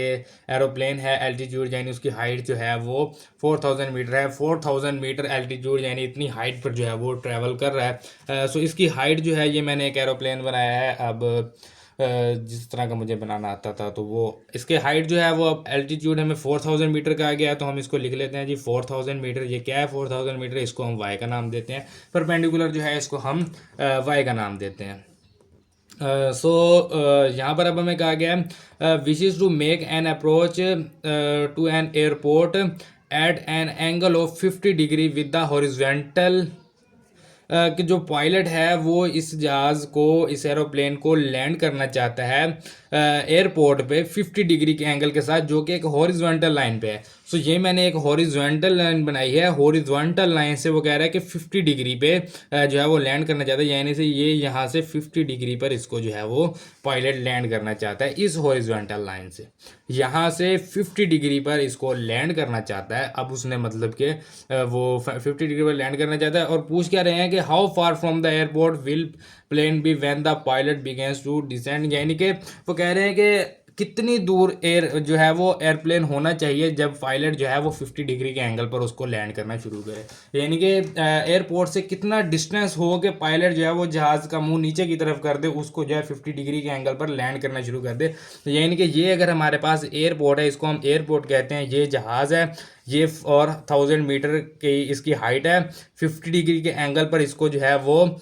एरोप्लेन है, एल्टीट्यूड यानी उसकी हाइट जो है वो 4000 मीटर है। 4000 मीटर एल्टीट्यूड यानी इतनी हाइट पर जो है वो ट्रैवल कर रहा है। सो इसकी हाइट जो है, ये मैंने एक एरोप्लेन बनाया है। अब जिस तरह का मुझे बनाना आता था, तो वो इसके हाइट जो है वो अब एल्टीट्यूड हमें 4000 मीटर का आ गया, तो हम इसको लिख लेते हैं जी 4000 मीटर। ये क्या है 4000 मीटर, इसको हम वाई का नाम देते हैं। परपेंडिकुलर जो है इसको हम वाई का नाम देते हैं। सो यहाँ पर अब हमें कहा गया है wishes to make an approach to an airport at an angle of 50 degree with the horizontal, कि जो पायलट है वो इस जहाज़ को, इस एरोप्लेन को लैंड करना चाहता है एयरपोर्ट पे 50 डिग्री के एंगल के साथ, जो कि एक हॉरिजॉन्टल लाइन पे है। सो ये मैंने एक हॉरिजॉन्टल लाइन बनाई है। हॉरिजॉन्टल लाइन से वो कह रहा है कि 50 डिग्री पे जो है वो लैंड करना चाहता है, यानी से ये यहाँ से 50 डिग्री पर इसको जो है वो पायलट लैंड करना चाहता है इस हॉरिजॉन्टल लाइन से। यहाँ से 50 डिग्री पर इसको लैंड करना चाहता है। अब उसने मतलब कि वो 50 डिग्री पर लैंड करना चाहता है, और पूछ क्या रहे हैं कि how far from the airport will plane be when the pilot begins to descend, यानी कि वो कह रहे हैं कि कितनी दूर एयर जो है वो एयरप्लेन होना चाहिए जब पायलट जो है वो 50 डिग्री के एंगल पर उसको लैंड करना शुरू करे, यानी कि एयरपोर्ट से कितना डिस्टेंस हो कि पायलट जो है वो जहाज़ का मुंह नीचे की तरफ कर दे, उसको जो है 50 डिग्री के एंगल पर लैंड करना शुरू कर दे। तो यानी कि ये अगर हमारे पास एयरपोर्ट है, इसको हम एयरपोर्ट कहते हैं, ये जहाज़ है ये, और 1000 मीटर की इसकी हाइट है, 50 डिग्री के एंगल पर इसको जो है वो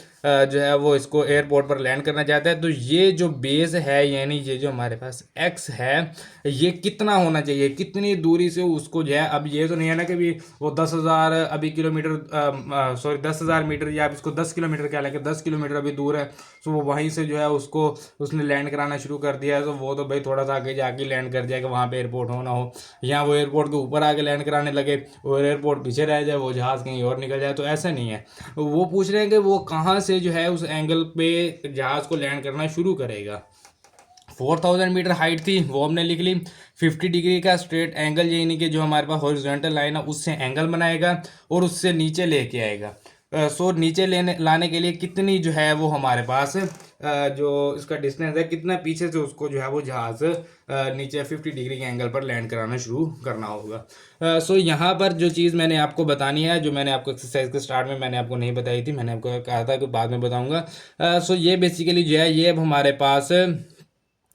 इसको एयरपोर्ट पर लैंड करना चाहता है। तो ये जो बेस है, यानी ये जो हमारे पास एक्स है, ये कितना होना चाहिए, कितनी दूरी से उसको जो है, अब ये तो नहीं है ना कि भी वो 10,000 अभी किलोमीटर, सॉरी 10,000 मीटर, या आप इसको 10 किलोमीटर कह लें कि 10 किलोमीटर अभी दूर है, तो वो वहीं से जो है उसको उसने लैंड कराना शुरू कर दिया है। तो वो तो भाई थोड़ा सा आगे जाके लैंड कर जाएगा, वहाँ पे एयरपोर्ट हो ना हो, या वो एयरपोर्ट के ऊपर आके लैंड कराने लगे और एयरपोर्ट पीछे रह जाए, वो जहाज़ कहीं और निकल जाए, तो ऐसा नहीं है। वो पूछ रहे हैं कि वो कहाँ से जो है उस एंगल पे जहाज़ को लैंड करना शुरू करेगा। 4000 मीटर हाइट थी, वो हमने लिख ली। 50 डिग्री का स्ट्रेट एंगल, यानी कि जो हमारे पास हॉरिजॉन्टल लाइन है उससे एंगल बनाएगा और उससे नीचे लेके आएगा। सो नीचे लाने के लिए कितनी जो है वो हमारे पास जो इसका डिस्टेंस है, कितना पीछे से उसको जो है वो जहाज़ नीचे 50 डिग्री के एंगल पर लैंड कराना शुरू करना होगा। सो यहाँ पर जो चीज़ मैंने आपको बतानी है, जो मैंने आपको एक्सरसाइज के स्टार्ट में मैंने आपको नहीं बताई थी, मैंने आपको कहा था कि बाद में बताऊँगा। सो ये बेसिकली जो है, ये अब हमारे पास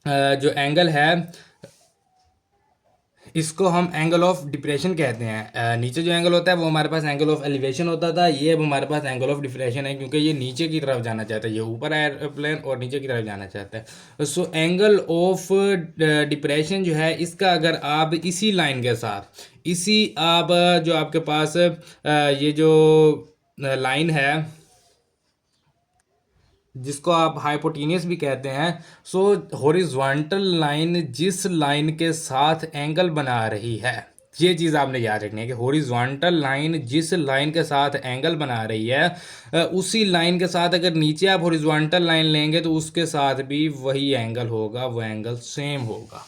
जो एंगल है इसको हम एंगल ऑफ डिप्रेशन कहते हैं। नीचे जो एंगल होता है वो हमारे पास एंगल ऑफ एलिवेशन होता था, ये अब हमारे पास एंगल ऑफ डिप्रेशन है, क्योंकि ये नीचे की तरफ जाना चाहता है, ये ऊपर एयरप्लेन और नीचे की तरफ जाना चाहता है। सो एंगल ऑफ डिप्रेशन जो है, इसका अगर आप इसी लाइन के साथ, इसी आप जो आपके पास ये जो लाइन है जिसको आप हाइपोटेन्यूस भी कहते हैं, सो हॉरिजॉन्टल लाइन जिस लाइन के साथ एंगल बना रही है, ये चीज़ आपने याद रखनी है कि हॉरिजॉन्टल लाइन जिस लाइन के साथ एंगल बना रही है, उसी लाइन के साथ अगर नीचे आप हॉरिजॉन्टल लाइन लेंगे तो उसके साथ भी वही एंगल होगा, वो एंगल सेम होगा।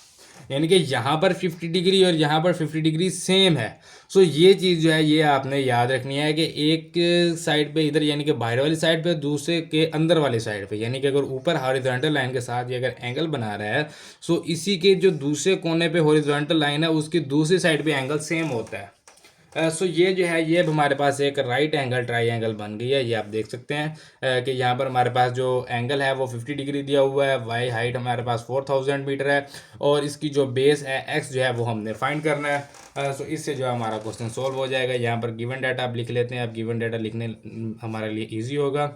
यानी कि यहाँ पर 50 डिग्री और यहाँ पर 50 डिग्री सेम है। सो ये चीज़ जो है ये आपने याद रखनी है कि एक साइड पे इधर यानी कि बाहर वाली साइड पे, दूसरे के अंदर वाली साइड पे, यानी कि अगर ऊपर हॉरिजॉन्टल लाइन के साथ ये अगर एंगल बना रहा है, सो इसी के जो दूसरे कोने पे हॉरिजॉन्टल लाइन है उसकी दूसरी साइड पे एंगल सेम होता है। सो ये जो है ये अब हमारे पास एक राइट एंगल ट्राइंगल बन गई है। ये आप देख सकते हैं कि यहाँ पर हमारे पास जो एंगल है वो 50 डिग्री दिया हुआ है, वाई हाइट हमारे पास 4000 मीटर है, और इसकी जो बेस है एक्स जो है वो हमने फाइंड करना है। सो इससे जो है हमारा क्वेश्चन सोल्व हो जाएगा। यहाँ पर गिवन डाटा आप लिख लेते हैं। अब गिवन डाटा लिखने हमारे लिए ईजी होगा।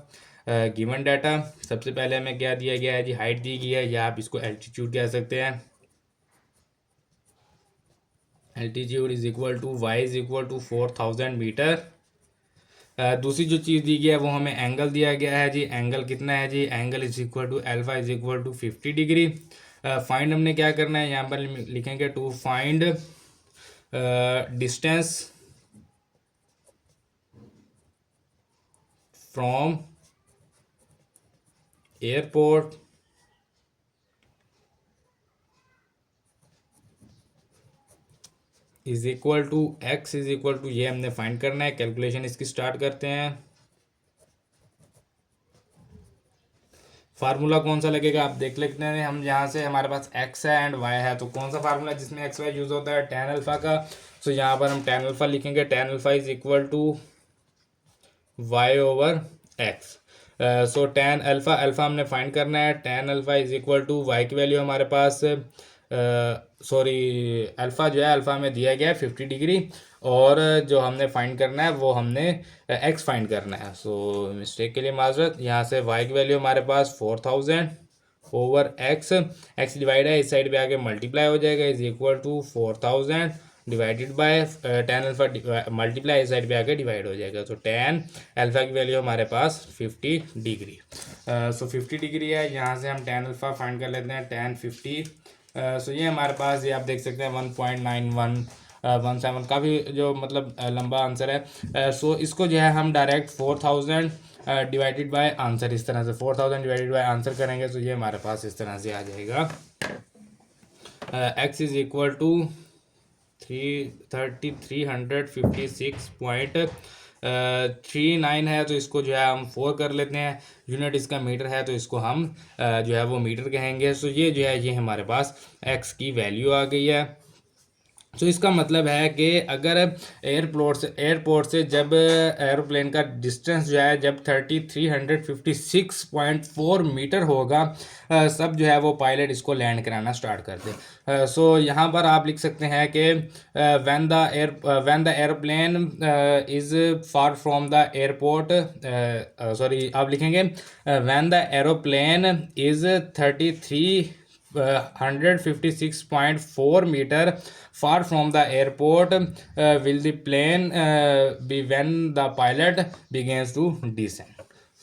गिवन डाटा सबसे पहले हमें क्या दिया गया है जी, हाइट दी गई है, या आप इसको एल्टीट्यूड कह सकते हैं। Altitude is equal to Y is equal to 4000 metre. दूसरी जो चीज़ दी गई है वो हमें एंगल दिया गया है जी। एंगल कितना है जी, angle is equal to alpha is equal to 50 degree. Find हमने क्या करना है, यहाँ पर लिखेंगे to find distance from airport is equal to x is equal to, ये हमने फाइंड करना है। कैलकुलेशन इसकी स्टार्ट करते हैं। फार्मूला कौन सा लगेगा आप देख लेते हैं। हम यहाँ से हमारे पास एक्स है एंड वाई है, तो कौन सा फार्मूला जिसमें एक्स वाई यूज़ होता है, टेन अल्फा का। तो यहाँ पर हम टेन अल्फा लिखेंगे। Tan alpha is equal to Y over x. So tan alpha, alpha हमने फाइंड करना है। Tan alpha is equal to y की वैल्यू हमारे पास सॉरी अल्फ़ा जो है, अल्फ़ा में दिया गया है 50 डिग्री, और जो हमने फाइंड करना है वो हमने एक्स फाइंड करना है। सो मिस्टेक के लिए माजरत। यहाँ से वाई की वैल्यू हमारे पास 4000 ओवर एक्स, एक्स डिवाइड है इस साइड पे आके मल्टीप्लाई हो जाएगा, is equal to 4000 divided by tan alpha multiply इस साइड पे आके डिवाइड हो जाएगा। तो टेन अल्फा की वैल्यू हमारे पास 50 डिग्री। सो 50 डिग्री है। यहाँ से हम टेन अल्फा फाइंड कर लेते हैं। टेन 50, सो ये हमारे पास, ये आप देख सकते हैं 1.9117, काफ़ी जो मतलब लंबा आंसर है। सो इसको जो है हम डायरेक्ट 4000 डिवाइडेड बाय आंसर, इस तरह से 4000 डिवाइडेड बाय आंसर करेंगे। तो ये हमारे पास इस तरह से आ जाएगा। एक्स इज इक्वल टू 356.39 है। तो इसको जो है हम 4 कर लेते हैं। यूनिट इसका मीटर है, तो इसको हम जो है वो मीटर कहेंगे। सो ये जो है ये हमारे पास एक्स की वैल्यू आ गई है। तो इसका मतलब है कि अगर एयरपोर्ट से जब एरोप्लेन का डिस्टेंस जो है जब 356.4 मीटर होगा, सब जो है वो पायलट इसको लैंड कराना स्टार्ट कर दे। सो यहाँ पर आप लिख सकते हैं कि when the aeroplane is far from the airport, sorry आप लिखेंगे when the aeroplane is 156.4 meter far from the airport, will the plane be when the pilot begins to descend।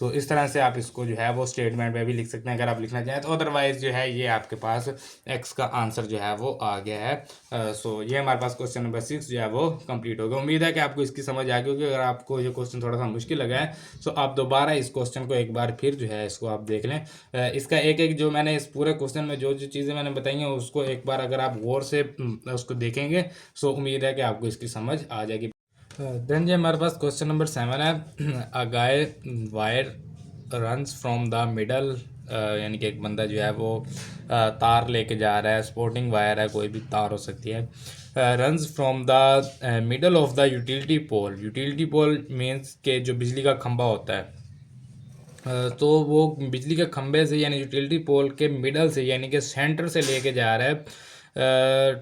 तो इस तरह से आप इसको जो है वो स्टेटमेंट में भी लिख सकते हैं अगर आप लिखना चाहें तो। अदरवाइज जो है ये आपके पास एक्स का आंसर जो है वो आ गया है। सो ये हमारे पास क्वेश्चन नंबर 6 जो है वो कंप्लीट हो गया। उम्मीद है कि आपको इसकी समझ आ गई होगी। अगर आपको ये क्वेश्चन थोड़ा सा मुश्किल लगा है तो आप दोबारा इस क्वेश्चन को एक बार फिर जो है इसको आप देख लें। इसका एक एक जो मैंने इस पूरे क्वेश्चन में जो जो चीज़ें मैंने बताई हैं उसको एक बार अगर आप गौर से उसको देखेंगे, सो उम्मीद है कि आपको इसकी समझ आ जाएगी। देन जी हमारे पास क्वेश्चन नंबर 7 है। A guy wire runs from the middle, यानी कि एक बंदा जो है वो तार लेके जा रहा है, स्पोर्टिंग वायर है, कोई भी तार हो सकती है। Runs from the middle of the utility pole. Utility pole means के जो बिजली का खंभा होता है, तो वो बिजली के खंभे से यानी यूटिलिटी पोल के मिडल से यानी कि सेंटर से लेके जा रहा है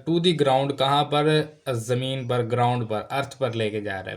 टू दी ग्राउंड। कहाँ पर, ज़मीन पर, ग्राउंड पर, अर्थ पर लेके जा रहा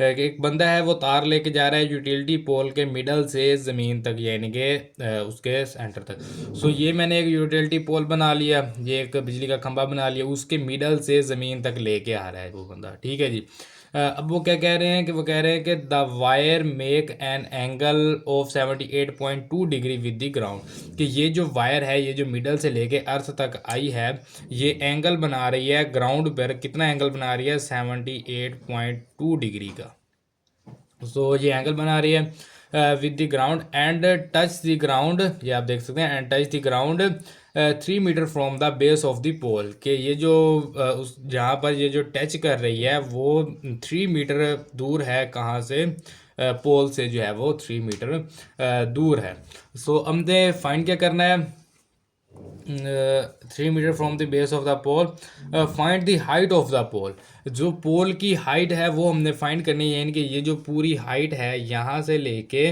है। एक बंदा है वो तार लेके जा रहा है यूटिलिटी पोल के मिडल से ज़मीन तक यानी कि उसके सेंटर तक। सो ये मैंने एक यूटिलिटी पोल बना लिया, ये एक बिजली का खंभा बना लिया, उसके मिडल से ज़मीन तक लेके आ रहा है वो बंदा, ठीक है जी। अब वो क्या कह रहे हैं कि वो कह रहे हैं कि the wire make an angle of 78.2 degree with the ground, कि ये जो वायर है ये जो मिडल से लेके अर्थ तक आई है ये एंगल बना रही है ग्राउंड पर। कितना एंगल बना रही है, 78.2 डिग्री का। सो ये एंगल बना रही है with the ground and touch the ground, ये आप देख सकते हैं, and touch the ground 3 metre from the base of the pole, कि ये जो उस जहाँ पर ये जो टच कर रही है वो 3 मीटर दूर है, कहाँ से, पोल से जो है वो 3 मीटर दूर है। सो हमने फाइंड क्या करना है, 3 metre from the base of the pole, find the height of the pole. जो पोल की हाइट है वो हमने फाइंड करनी है, यानी कि ये जो पूरी हाइट है यहाँ से लेके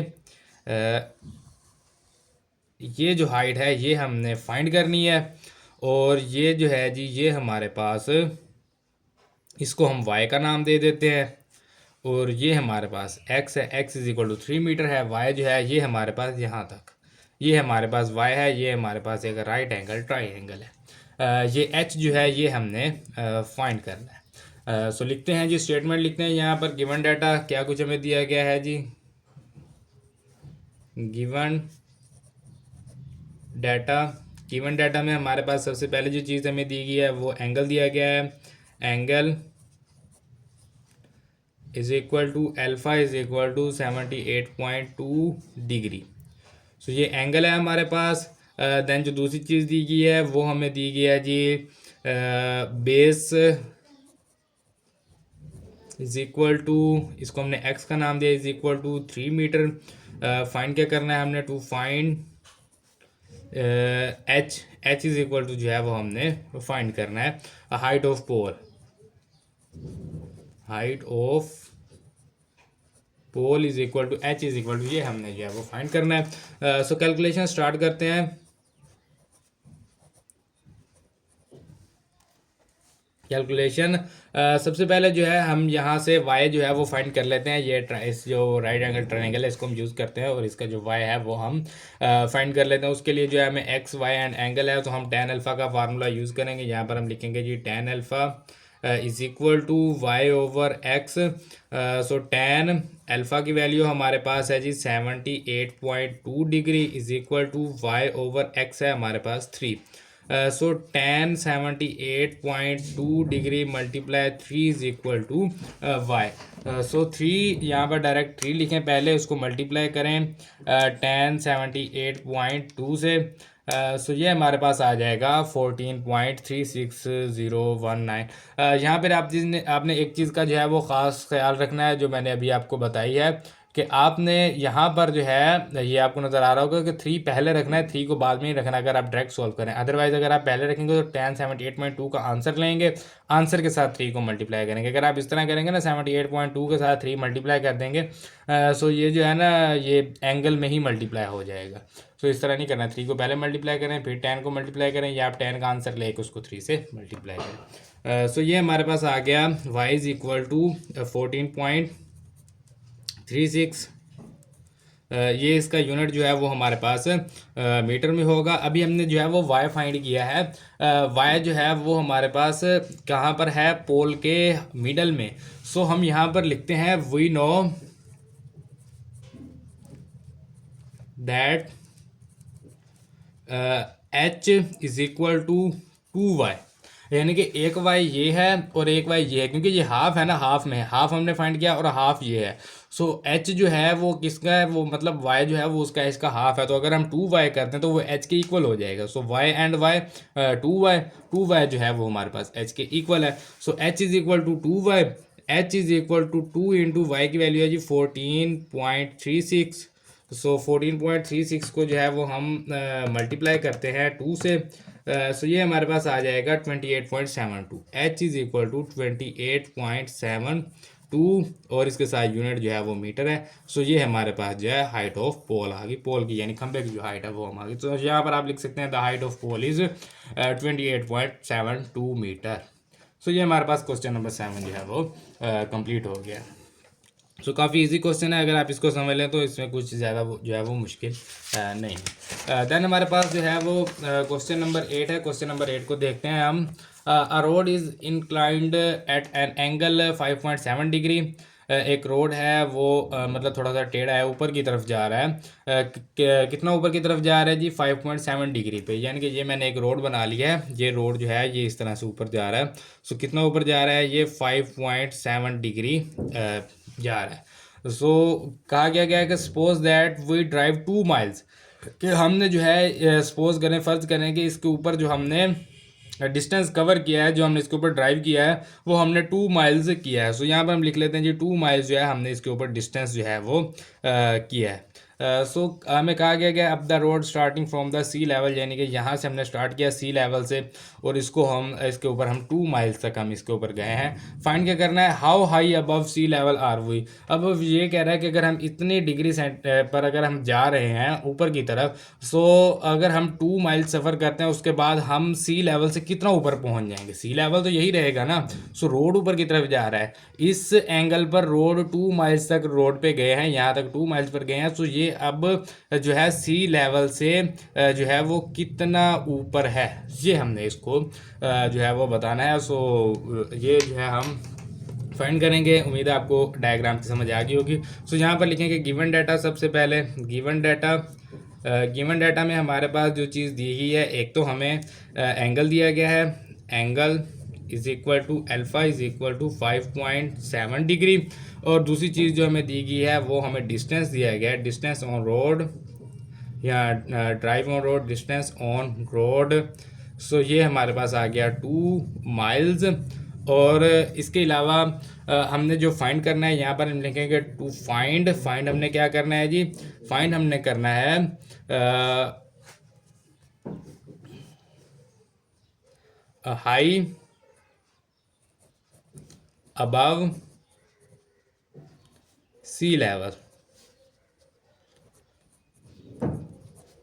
ये जो हाइट है ये हमने फाइंड करनी है। और ये जो है जी ये हमारे पास, इसको हम y का नाम दे देते हैं। और ये हमारे पास x है, x is equal to 3 metre है। y जो है ये हमारे पास यहाँ तक, ये हमारे पास y है, ये हमारे पास एक राइट एंगल ट्राइंगल है। ये h जो है ये हमने फाइंड करना है। सो लिखते हैं जी, स्टेटमेंट लिखते हैं यहाँ पर। गिवन डाटा क्या कुछ हमें दिया गया है जी, गिवन डाटा। गिवन डाटा में हमारे पास सबसे पहले जो चीज़ हमें दी गई है वो एंगल दिया गया है। Angle is equal to alpha is equal to 78.2 degree. So ये एंगल है हमारे पास। देन जो दूसरी चीज़ दी गई है वो हमें दी गई है जी, बेस इज इक्वल टू, इसको हमने एक्स का नाम दिया, is equal to 3 metre. Find क्या करना है हमने, to find h is equal to जो है वो हमने फाइंड करना है height of pole. Height of pole is equal to H is equal to, ये हमने जो है वो फाइंड करना है। सो कैलकुलेशन स्टार्ट करते हैं। कैलकुलेशन सबसे पहले जो है हम यहाँ से y जो है वो फाइंड कर लेते हैं। ये इस जो राइट एंगल ट्रायंगल है इसको हम यूज़ करते हैं और इसका जो y है वो हम फाइंड कर लेते हैं। उसके लिए जो है हमें x y एंड एंगल है तो हम tan अल्फ़ा का फार्मूला यूज़ करेंगे। यहाँ पर हम लिखेंगे जी tan alpha is equal to y over x। सो tan अल्फ़ा की वैल्यू हमारे पास है जी 78.2 degree is equal to y over x है हमारे पास 3। So tan 78.2 degree multiply 3 is equal to y. So 3 यहाँ पर डायरेक्ट 3 लिखें, पहले उसको मल्टीप्लाई करें tan 78.2 से। सो ये हमारे पास आ जाएगा 14.36019। यहाँ पर आपने एक चीज़ का जो है वो ख़ास ख्याल रखना है जो मैंने अभी आपको बताई है कि आपने यहाँ पर जो है ये आपको नज़र आ रहा होगा कि 3 पहले रखना है, 3 को बाद में ही रखना है अगर आप डायरेक्ट सॉल्व करें। अदरवाइज अगर आप पहले रखेंगे तो tan 78.2 का आंसर लेंगे, आंसर के साथ 3 को मल्टीप्लाई करेंगे। अगर आप इस तरह करेंगे ना 78.2 के साथ 3 मल्टीप्लाई कर देंगे, सो ये जो है ना ये एंगल में ही मल्टीप्लाई हो जाएगा। सो इस तरह नहीं करना, 3 को पहले मल्टीप्लाई करें फिर tan को मल्टीप्लाई करें, या आप tan का आंसर लेके उसको 3 से मल्टीप्लाई करें। सो ये हमारे पास आ गया y इज इक्वल टू 14.36। ये इसका यूनिट जो है वो हमारे पास मीटर में होगा। अभी हमने जो है वो y फाइंड किया है। y जो है वो हमारे पास कहाँ पर है, पोल के मिडल में। सो हम यहाँ पर लिखते हैं we know that h is equal to 2y, यानी कि एक y ये है और एक y ये है, क्योंकि ये हाफ है ना, हाफ में है, हाफ हमने फाइंड किया और हाफ ये है। सो h जो है वो किसका है, वो मतलब y जो है वो उसका इसका हाफ है, तो अगर हम 2y करते हैं तो वो h के इक्वल हो जाएगा। सो y एंड y 2y जो है वो हमारे पास h के इक्वल है। सो h is equal to 2y, h is equal to 2 into y की वैल्यू है जी 14.36। सो 14.36 को जो है वो हम मल्टीप्लाई करते हैं 2 से। सो ये हमारे पास आ जाएगा 28.72। h इज इक्वल टू 28.72 और इसके साथ यूनिट जो है वो मीटर है। सो ये हमारे पास जो है हाइट ऑफ पोल आ गई, पोल की यानी खंबे की जो हाइट है वो हम आ गई। तो यहाँ पर आप लिख सकते हैं the height of pole is 28.72 metre. So ये हमारे पास क्वेश्चन नंबर 7 जो है वो कंप्लीट हो गया। सो काफ़ी इजी क्वेश्चन है, अगर आप इसको समझ लें तो इसमें कुछ ज़्यादा जो है वो मुश्किल नहीं है। देन हमारे पास जो है वो क्वेश्चन नंबर 8 है। क्वेश्चन नंबर 8 को देखते हैं हम। A road is inclined at an angle 5.7 degree. एक रोड है वो मतलब थोड़ा सा टेढ़ा है, ऊपर की तरफ जा रहा है। कितना ऊपर की तरफ जा रहा है जी 5.7 डिग्री पे, यानी कि ये मैंने एक रोड बना लिया है। ये रोड जो है ये इस तरह से ऊपर जा रहा है। सो कितना ऊपर जा रहा है, ये 5.7 डिग्री जा रहा है। सो कहा गया है कि suppose that we drive 2 miles, कि हमने जो है सपोज करें, फ़र्ज़ करें कि इसके ऊपर जो हमने डिस्टेंस कवर किया है, जो हमने इसके ऊपर ड्राइव किया है वो हमने 2 माइल्स किया है। सो यहाँ पर हम लिख लेते हैं जी 2 माइल्स जो है हमने इसके ऊपर डिस्टेंस जो है वो किया है। सो हमें कहा गया कि अब the road starting from the sea level, यानी कि यहाँ से हमने स्टार्ट किया सी लेवल से, और इसको हम इसके ऊपर हम 2 माइल्स तक हम इसके ऊपर गए हैं। फाइंड क्या करना है, how high above sea level are we. अब ये कह रहा है कि अगर हम इतनी डिग्री पर अगर हम जा रहे हैं ऊपर की तरफ, सो अगर हम 2 माइल सफ़र करते हैं उसके बाद हम सी लेवल से कितना ऊपर पहुंच जाएंगे। सी लेवल तो यही रहेगा ना। सो रोड ऊपर की तरफ जा रहा है, इस एंगल पर रोड 2 माइल्स तक रोड पे गए हैं, यहाँ तक 2 माइल्स पर गए हैं। सो ये अब जो है सी लेवल से जो है वो कितना ऊपर है, ये हमने इसको जो है वो बताना है। सो ये जो है हम फाइंड करेंगे। उम्मीद है आपको डायग्राम की समझ आ गई होगी। सो यहाँ पर लिखेंगे गिवन डाटा। सबसे पहले गिवन डाटा में हमारे पास जो चीज़ दी गई है, एक तो हमें एंगल दिया गया है, angle is equal to alpha is equal to 5.7 degree, और दूसरी चीज़ जो हमें दी गई है वो हमें डिस्टेंस दिया गया है, डिस्टेंस ऑन रोड या drive on road, distance on road. So ये हमारे पास आ गया 2 माइल्स। और इसके अलावा हमने जो फाइंड करना है, यहाँ पर हम लिखेंगे टू फाइंड। फाइंड हमने क्या करना है जी, फाइंड हमने करना है high above sea level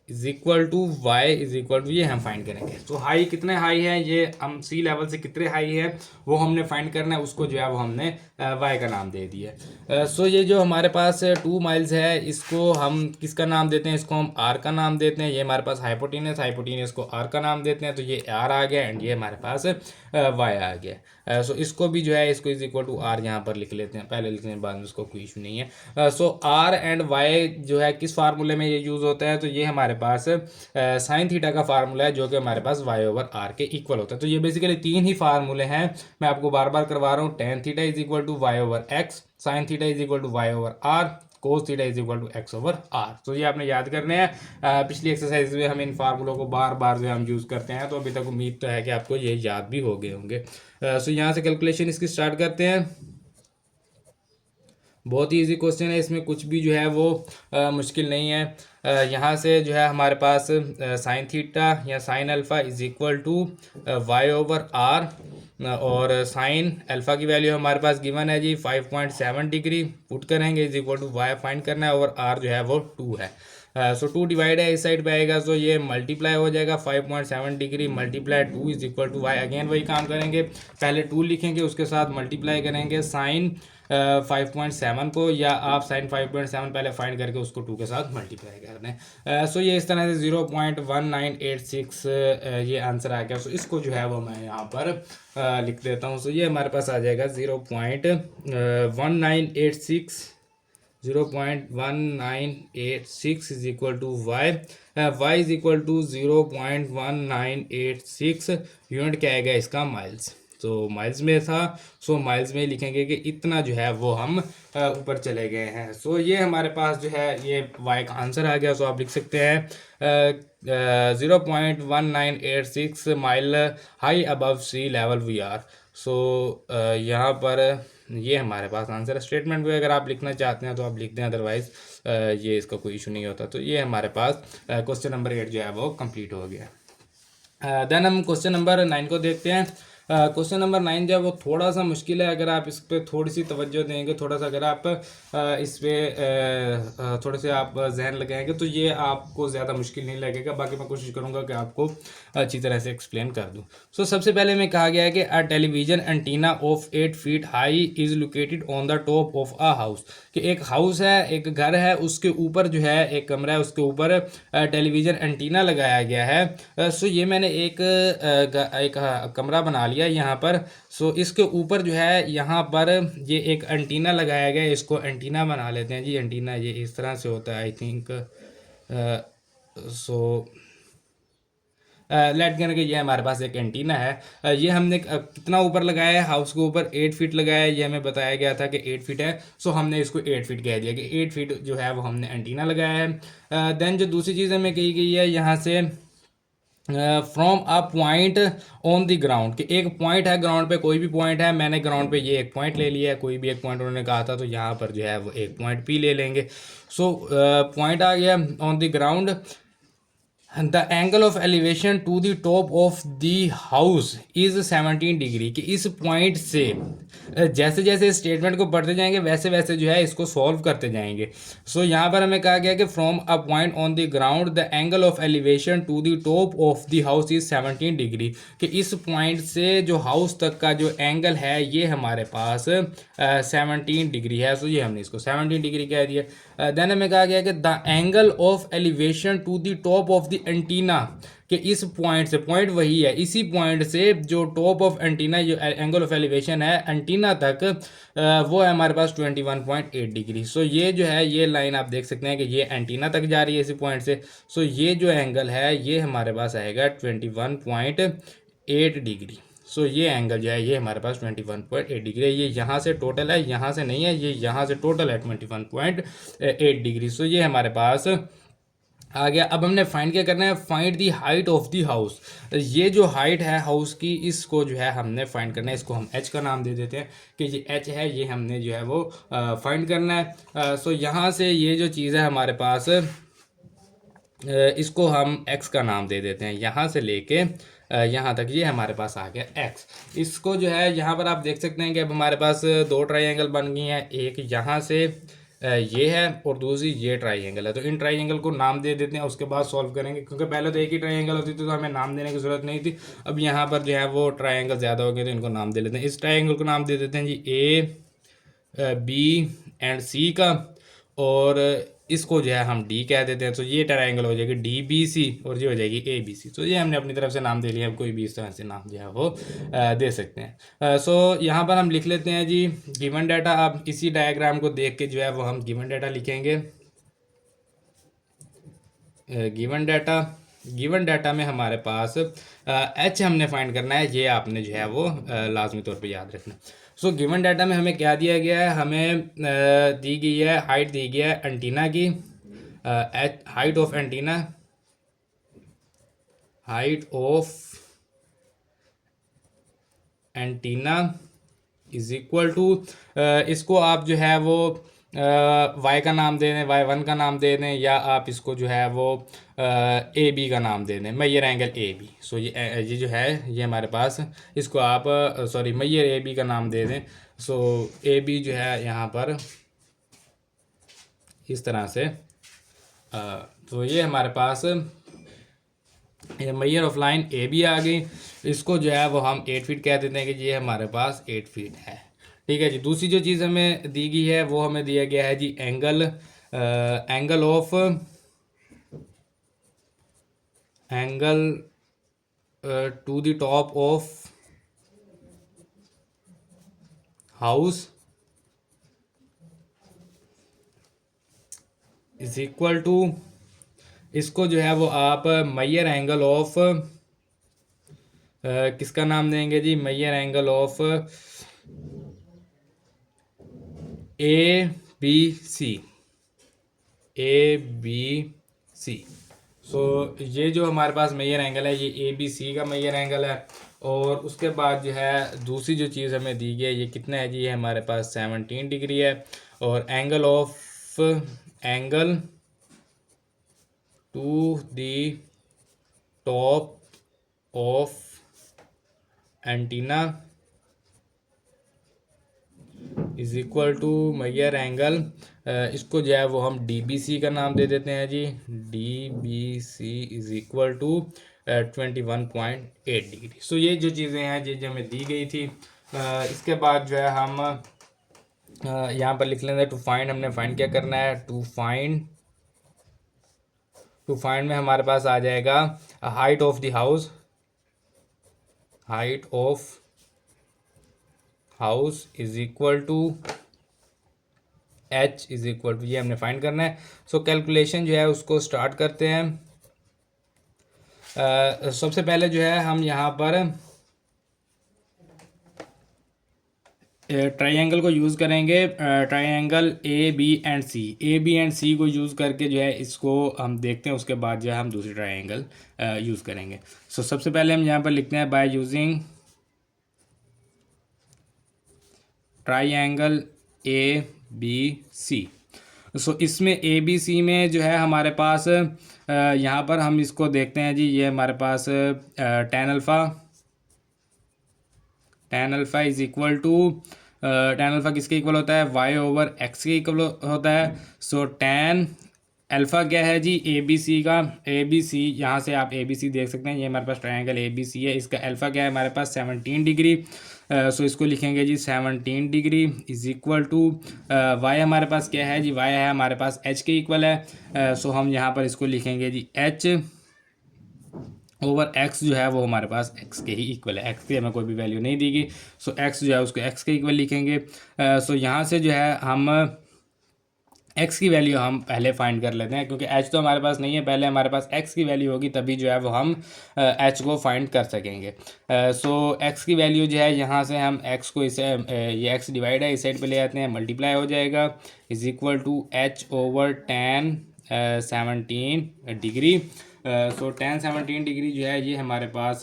is equal to Y is equal to, ये हम फाइंड करेंगे। तो हाई कितने हाई है, ये हम सी लेवल से कितने हाई है वो हमने फाइंड करना है, उसको जो है वो हमने वाई का नाम दे दिया। सो ये जो हमारे पास 2 माइल्स है, इसको हम किसका नाम देते हैं, इसको हम आर का नाम देते हैं। ये हमारे पास हाइपोटेनस को आर का नाम देते हैं, तो ये आर आ गया, एंड ये हमारे पास वाई आ गया। सो इसको भी जो है इसको इज इक्वल टू आर यहाँ पर लिख लेते हैं, पहले लिखने के बाद में उसको कोई इशू नहीं है। सो आर एंड वाई जो है किस फार्मूले में ये यूज़ होता है, तो ये हमारे पास साइन थीटा का फार्मूला है, जो कि हमारे पास वाई ओवर आर के इक्वल होता है। तो ये बेसिकली 3 ही फार्मूले हैं, मैं आपको बार बार करवा रहा हूँ। Tan theta is equal to Y over X, sine theta is equal to Y over R, cos theta is equal to X over R. तो ये आपने याद करने हैं। पिछली एक्सरसाइज में हम इन फार्मूलों को बार बार जो हम यूज़ करते हैं, तो अभी तक उम्मीद तो है कि आपको ये याद भी हो गए होंगे। सो यहाँ से कैलकुलेशन इसकी स्टार्ट करते हैं। बहुत ही इजी क्वेश्चन है, इसमें कुछ भी जो है वो मुश्किल नहीं है। यहाँ से जो है हमारे पास साइन थीटा या sine alpha is equal to Y over R, और साइन अल्फ़ा की वैल्यू हमारे पास गिवन है जी 5.7 डिग्री, पुट करेंगे is equal to Y find करना है, और आर जो है वो 2 है। सो 2 डिवाइड है इस साइड पे आएगा, सो ये मल्टीप्लाई हो जाएगा 5.7 degree multiply 2 is equal to Y. Again वही काम करेंगे, पहले 2 लिखेंगे उसके साथ मल्टीप्लाई करेंगे साइन 5.7 को, या आप साइन 5.7 पहले फाइंड करके उसको 2 के साथ मल्टीप्लाई कर दें। सो ये इस तरह से 0.1986 ये आंसर आ गया। सो इसको जो है वो मैं यहाँ पर लिख देता हूँ। सो ये हमारे पास आ जाएगा 0.1986 is equal to Y, Y is equal to 0.1986, unit क्या आएगा इसका माइल्स। तो माइल्स में था, सो माइल्स में लिखेंगे कि इतना जो है वो हम ऊपर चले गए हैं। सो ये हमारे पास जो है ये वाई का आंसर आ गया। सो आप लिख सकते हैं 0.1986 mile high above sea level we are. So यहाँ पर ये हमारे पास आंसर है। स्टेटमेंट में अगर आप लिखना चाहते हैं तो आप लिख दें, अदरवाइज ये इसका कोई इशू नहीं होता। तो ये हमारे पास क्वेश्चन नंबर 8 जो है वो कंप्लीट हो गया। देन हम क्वेश्चन नंबर 9 को देखते हैं। क्वेश्चन नंबर 9 जो है वो थोड़ा सा मुश्किल है, अगर आप इस पर थोड़ी सी तवज्जो देंगे, थोड़ा सा अगर आप इस पर थोड़े से आप जहन लगाएंगे तो ये आपको ज़्यादा मुश्किल नहीं लगेगा। बाकी मैं कोशिश करूँगा कि आपको अच्छी तरह से एक्सप्लेन कर दूँ। सो सबसे पहले में कहा गया है कि a television antenna of 8 feet high is located on the top of a house, कि एक हाउस है, एक घर है, उसके ऊपर जो है एक कमरा है, उसके ऊपर टेलीविज़न एंटीना लगाया गया है। सो ये मैंने एक कमरा बना लिया यहाँ पर। सो इसके ऊपर जो है यहाँ पर ये एक एंटीना लगाया गया है, इसको एंटीना बना लेते हैं जी। एंटीना ये इस तरह से होता है आई थिंक। सो लेट करके ये हमारे पास एक एंटीना है। ये हमने कितना ऊपर लगाया है, हाउस के ऊपर 8 फीट लगाया है। ये हमें बताया गया था कि 8 फीट है, सो हमने इसको 8 फीट कह दिया कि 8 फीट जो है वो हमने एंटीना लगाया है। देन जो दूसरी चीज़ हमें कही गई है यहाँ से from a point on the ground, कि एक पॉइंट है ग्राउंड पे, कोई भी पॉइंट है, मैंने ग्राउंड पे ये एक पॉइंट ले लिया है, कोई भी एक पॉइंट उन्होंने कहा था, तो यहाँ पर जो है वो एक पॉइंट पी ले लेंगे। सो पॉइंट आ गया on the ground, the angle of elevation to the top of the house is 17 degree, कि इस पॉइंट से जैसे जैसे स्टेटमेंट को पढ़ते जाएंगे वैसे वैसे जो है इसको सॉल्व करते जाएंगे। सो यहाँ पर हमें कहा गया कि from a point on the ground the angle of elevation to the top of the house is 17 degree, कि इस पॉइंट से जो हाउस तक का जो एंगल है ये हमारे पास 17 डिग्री है। सो ये हमने इसको 17 डिग्री कह दिया। देन हमें कहा गया कि the angle of elevation to the top of the antenna, कि इस पॉइंट से, पॉइंट वही है, इसी पॉइंट से जो टॉप ऑफ एंटीना जो एंगल ऑफ एलिवेशन है एंटीना तक, वो है हमारे पास 21.8 डिग्री। सो ये जो है ये लाइन आप देख सकते हैं कि ये एंटीना तक जा रही है इसी पॉइंट से। सो ये जो एंगल है ये हमारे पास आएगा 21.8 डिग्री। सो ये एंगल जो है ये हमारे पास 21.8 डिग्री है। ये यहाँ से टोटल है, यहाँ से नहीं है, ये यहाँ से टोटल है 21.8 डिग्री। सो ये हमारे पास आ गया। अब हमने फाइंड क्या करना है, find the height of the house. ये जो हाइट है हाउस की, इसको जो है हमने फाइंड करना है, इसको हम एच का नाम दे देते हैं कि ये एच है, ये हमने जो है वो फाइंड करना है। सो यहाँ से ये जो चीज़ है हमारे पास, इसको हम एक्स का नाम दे देते हैं, यहाँ से लेके यहाँ तक ये हमारे पास आ गया एक्स। इसको जो है यहाँ पर आप देख सकते हैं कि अब हमारे पास दो ट्राइंगल बन गई हैं, एक यहाँ से ये है और दूसरी ये ट्राइंगल है। तो इन ट्राइंगल को नाम दे देते हैं, उसके बाद सॉल्व करेंगे, क्योंकि पहले तो एक ही ट्राइंगल होती थी तो हमें नाम देने की ज़रूरत नहीं थी। अब यहाँ पर जो है वो ट्राइंगल ज़्यादा हो गए तो इनको नाम दे लेते हैं। इस ट्राइंगल को नाम दे देते हैं जी ए बी एंड सी का, और इसको जो है हम डी कह देते हैं। तो ये ट्रायंगल हो जाएगी डी बी सी और ये हो जाएगी ए बी सी। तो ये हमने अपनी तरफ से नाम दे लिया, अब कोई भी इस तरह से नाम जो है वो दे सकते हैं। सो यहाँ पर हम लिख लेते हैं जी गिवन डाटा। अब इसी डायग्राम को देख के जो है वो हम गिवन डाटा लिखेंगे। गिवन डाटा में हमारे पास एच हमने फाइंड करना है, ये आपने जो है वो लाजमी तौर पे याद रखना। सो गिवन डाटा में हमें क्या दिया गया है, हमें दी गई है हाइट दी गई है एंटीना की, height of antenna, height of antenna is equal to, इसको आप जो है वो वाई का नाम दे दें, y1 का नाम दे दें, या आप इसको जो है वो ए बी का नाम दे दें, मैयर एंगल ए बी। सो ये जो है ये हमारे पास, इसको आप सॉरी मैयर ए बी का नाम दे दें। सो ए बी जो है यहाँ पर इस तरह से, तो ये हमारे पास ये Maihar of line A B आ गई। इसको जो है वो हम 8 फीट कह देते हैं कि ये हमारे पास 8 फीट है। ठीक है जी। दूसरी जो चीज़ हमें दी गई है वो हमें दिया गया है जी angle, angle of angle to the top of house is equal to, इसको जो है वो आप मैयर एंगल ऑफ किसका नाम देंगे जी, mayor angle of A B C, A B C. So ये जो हमारे पास मैयर एंगल है ये ए बी सी का मैयर एंगल है। और उसके बाद जो है दूसरी जो चीज़ हमें दी गई है ये कितना है जी, ये हमारे पास 17 डिग्री है। और angle of angle to the top of antenna is equal to mayor angle, इसको जो है वो हम डी बी सी का नाम दे देते हैं जी, D B C is equal to 21.8 degree. So ये जो चीज़ें हैं जो हमें दी गई थी। इसके बाद जो है हम यहाँ पर लिख लेंगे टू फाइंड, हमने फाइंड क्या करना है, टू फाइंड में हमारे पास आ जाएगा height of the house, height of house is equal to H is equal to, ये हमने फाइंड करना है। सो कैलकुलेशन जो है उसको स्टार्ट करते हैं। सबसे पहले जो है हम यहाँ पर ट्रायंगल को यूज़ करेंगे, ट्रायंगल ए बी एंड सी को यूज़ करके जो है इसको हम देखते हैं, उसके बाद जो है हम दूसरी ट्रायंगल यूज़ करेंगे। सो सबसे पहले हम यहाँ पर लिखते हैं by using triangle A B C. So इसमें ए बी सी में जो है हमारे पास यहाँ पर हम इसको देखते हैं जी, ये हमारे पास tan alpha is equal to tan alpha किसके इक्वल होता है, वाई ओवर एक्स के इक्वल होता है। सो टेन अल्फ़ा क्या है जी, ए बी सी का, ए बी सी यहाँ से आप ए बी सी देख सकते हैं, ये हमारे पास ट्रायंगल ए बी सी है, इसका अल्फ़ा क्या है हमारे पास 17 डिग्री। सो इसको लिखेंगे जी 17 degree is equal to Y हमारे पास क्या है जी, वाई है हमारे पास एच के इक्वल है। सो हम यहाँ पर इसको लिखेंगे जी एच ओवर एक्स जो है वो हमारे पास एक्स के ही इक्वल है, एक्स की हमें कोई भी वैल्यू नहीं दी गई। सो एक्स जो है उसको एक्स के इक्वल लिखेंगे। सो यहाँ से जो है हम एक्स की वैल्यू हम पहले फाइंड कर लेते हैं, क्योंकि एच तो हमारे पास नहीं है, पहले हमारे पास एक्स की वैल्यू होगी तभी जो है वो हम एच को फाइंड कर सकेंगे। सो एक्स की वैल्यू जो है यहाँ से हम एक्स को इसे ये एक्स डिवाइड है इस साइड पे ले आते हैं, मल्टीप्लाई हो जाएगा is equal to H over tan 17 degree. So 17 degree जो है ये हमारे पास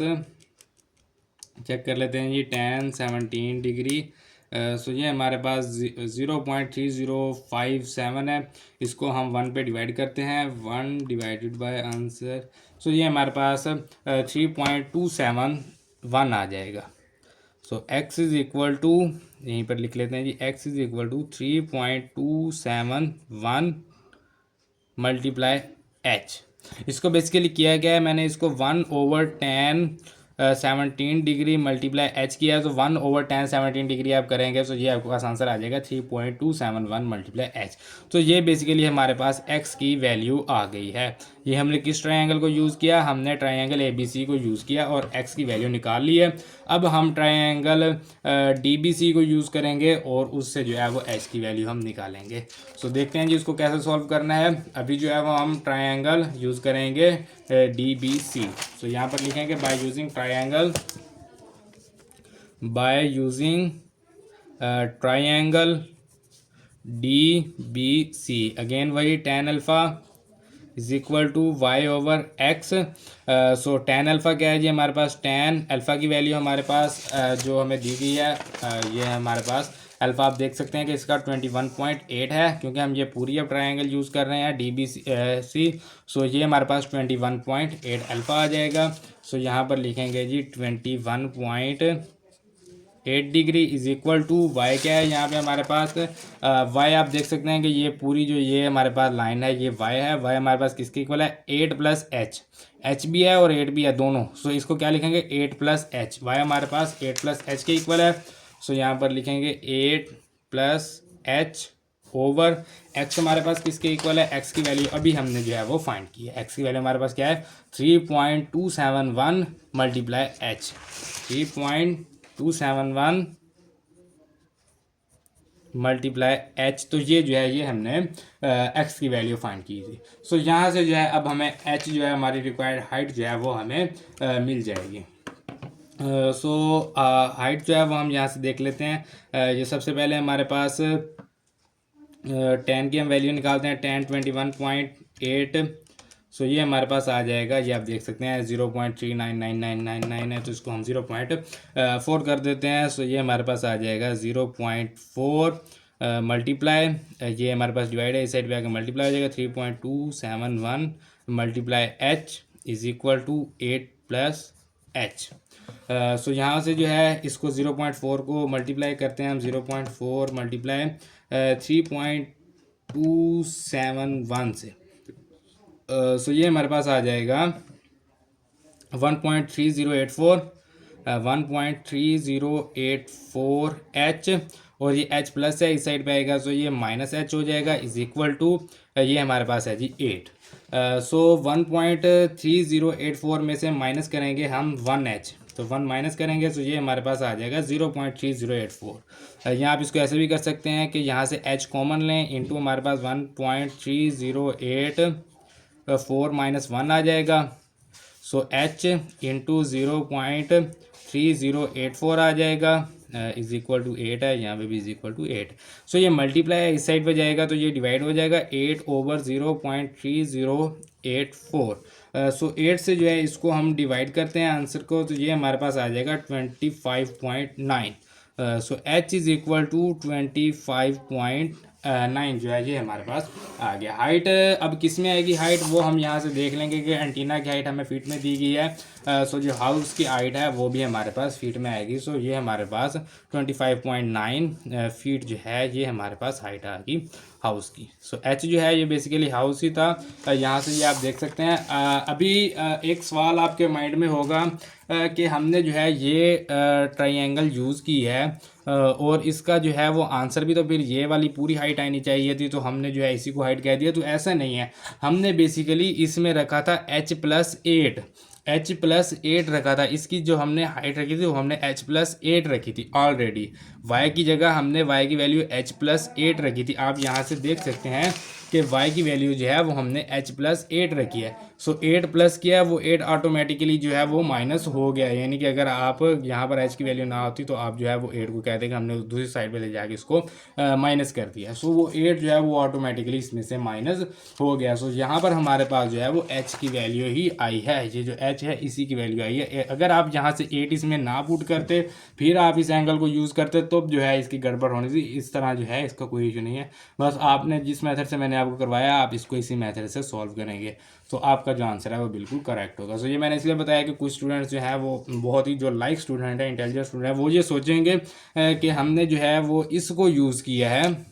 चेक कर लेते हैं जी, 17 डिग्री। सो ये हमारे पास 0.3057 है, इसको हम 1 पे डिवाइड करते हैं, 1 डिवाइडेड बाय आंसर। सो ये हमारे पास 3.271 आ जाएगा। So x is equal to, यहीं पर लिख लेते हैं जी, x is equal to 3.271 multiply H. इसको बेसिकली किया गया है, मैंने इसको 1/10 17 डिग्री मल्टीप्लाई एच किया है, तो 1/10 17 डिग्री आप करेंगे तो ये आपके पास आंसर आ जाएगा 3.271 मल्टीप्लाई एच। तो ये बेसिकली हमारे पास एक्स की वैल्यू आ गई है। ये हमने किस ट्रायंगल को यूज़ किया, हमने ट्रायंगल ए बी सी को यूज़ किया और एक्स की वैल्यू निकाल ली है। अब हम ट्रायंगल डी बी सी को यूज़ करेंगे और उससे जो है वो एच की वैल्यू हम निकालेंगे। सो देखते हैं जी उसको कैसे सॉल्व करना है। अभी जो है वो हम ट्रायंगल यूज़ करेंगे डी बी सी। सो यहाँ पर लिखेंगे by using triangle D B C, again वही tan alpha is equal to Y over x. So tan alpha क्या है जी, हमारे पास टेन अल्फ़ा की वैल्यू हमारे पास जो हमें दी गई है, ये है हमारे पास अल्फ़ा। आप देख सकते हैं कि इसका 21.8 है, क्योंकि हम ये पूरी अब ट्रायंगल यूज़ कर रहे हैं डी बी सी। सो ये हमारे पास 21.8 अल्फ़ा आ जाएगा। सो यहाँ पर लिखेंगे जी 21.8 degree is equal to Y क्या है यहाँ पे हमारे पास, वाई आप देख सकते हैं कि ये पूरी जो ये हमारे पास लाइन है ये वाई है, वाई हमारे पास किसके इक्वल है, 8 प्लस एच, एच भी है और 8 भी है दोनों। सो इसको क्या लिखेंगे 8 प्लस एच, वाई हमारे पास 8 प्लस एच के इक्वल है। सो यहाँ पर लिखेंगे 8 प्लस एच ओवर एक्स हमारे पास किसके इक्वल है, एक्स की वैल्यू अभी हमने जो है वो फाइंड की है। एक्स की वैल्यू हमारे पास क्या है 3.271 मल्टीप्लाई एच, 3.271 मल्टीप्लाई एच। तो ये जो है ये हमने एक्स की वैल्यू फाइंड की थी। सो यहाँ से जो है अब हमें एच जो है हमारी रिक्वायर्ड हाइट जो है वो हमें मिल जाएगी। सो हाइट जो है वो हम यहाँ से देख लेते हैं। ये सबसे पहले हमारे पास 10 की हम वैल्यू निकालते हैं, 10 21.8। सो ये हमारे पास आ जाएगा, ये आप देख सकते हैं 0.399999 है, तो इसको हम 0.4 कर देते हैं। सो ये हमारे पास आ जाएगा 0.4 मल्टीप्लाई, ये हमारे पास डिवाइड है इस साइड पे आकर मल्टीप्लाई हो जाएगा 3.271 multiply h is equal to 8 plus h. So यहाँ से जो है इसको 0.4 को मल्टीप्लाई करते हैं हम, 0.4 मल्टीप्लाई 3.271 से। सो ये हमारे पास आ जाएगा 1.3084 एच, और ये एच प्लस है इस साइड पे आएगा, सो ये माइनस एच हो जाएगा इज इक्वल टू ये हमारे पास है जी 8। सो 1.3084 में से माइनस करेंगे हम 1 एच, तो 1 माइनस करेंगे तो ये हमारे पास आ जाएगा 0.3084। यहाँ आप इसको ऐसे भी कर सकते हैं कि यहाँ से एच कॉमन लें, इंटू हमारे पास 1.3084 माइनस 1 आ जाएगा। सो एच इंटू 0.3084 आ जाएगा इज इक्वल टू 8 है, यहाँ पे भी इज इक्वल टू 8। सो ये मल्टीप्लाई इस साइड पे जाएगा तो ये डिवाइड हो जाएगा 8/0.3084। सो 8 से जो है इसको हम डिवाइड करते हैं आंसर को, तो ये हमारे पास आ जाएगा 25.9। So H is equal to 25.9 जो है ये हमारे पास आ गया। हाइट अब किस में आएगी हाइट, वो हम यहाँ से देख लेंगे कि एंटीना की हाइट हमें फीट में दी गई है। सो जो हाउस की हाइट है वो भी हमारे पास फीट में आएगी। सो ये हमारे पास 25.9 फीट जो है ये हमारे पास हाइट आ गई हाउस की। सो एच जो है ये बेसिकली हाउस ही था। यहाँ से ये आप देख सकते हैं। अभी एक सवाल आपके माइंड में होगा कि हमने जो है ये ट्रायंगल यूज़ की है और इसका जो है वो आंसर भी तो फिर ये वाली पूरी हाइट आनी चाहिए थी, तो हमने जो है इसी को हाइट कह दिया। तो ऐसा नहीं है, हमने बेसिकली इसमें रखा था h+8 रखा था। इसकी जो हमने हाइट रखी थी वो हमने h+8 रखी थी ऑलरेडी। y की जगह हमने y की वैल्यू h+8 रखी थी। आप यहाँ से देख सकते हैं कि y की वैल्यू जो है वो हमने h+8 रखी है। सो 8 प्लस किया है, वो 8 ऑटोमेटिकली जो है वो माइनस हो गया। यानी कि अगर आप यहाँ पर h की वैल्यू ना होती तो आप जो है वो 8 को कहते हैं कि हमने दूसरी साइड पे ले जाके इसको माइनस कर दिया। सो वो 8 जो है वो ऑटोमेटिकली इसमें से माइनस हो गया। सो यहाँ पर हमारे पास जो है वो h की वैल्यू ही आई है। ये जो h है इसी की वैल्यू आई है। अगर आप यहाँ से 8 इसमें ना पुट करते फिर आप इस एंगल को यूज़ करते तो जो है इसकी गड़बड़ होनी थी। इस तरह जो है इसका कोई इशू नहीं है। बस आपने जिस मेथड से मैंने आपको करवाया आप इसको इसी मेथड से सॉल्व करेंगे तो आपका जो आंसर है वो बिल्कुल करेक्ट होगा। सो ये मैंने इसलिए बताया कि कुछ स्टूडेंट्स जो है वो बहुत ही जो लाइक स्टूडेंट है, इंटेलिजेंट स्टूडेंट है, वो ये सोचेंगे कि हमने जो है वो इसको यूज़ किया है,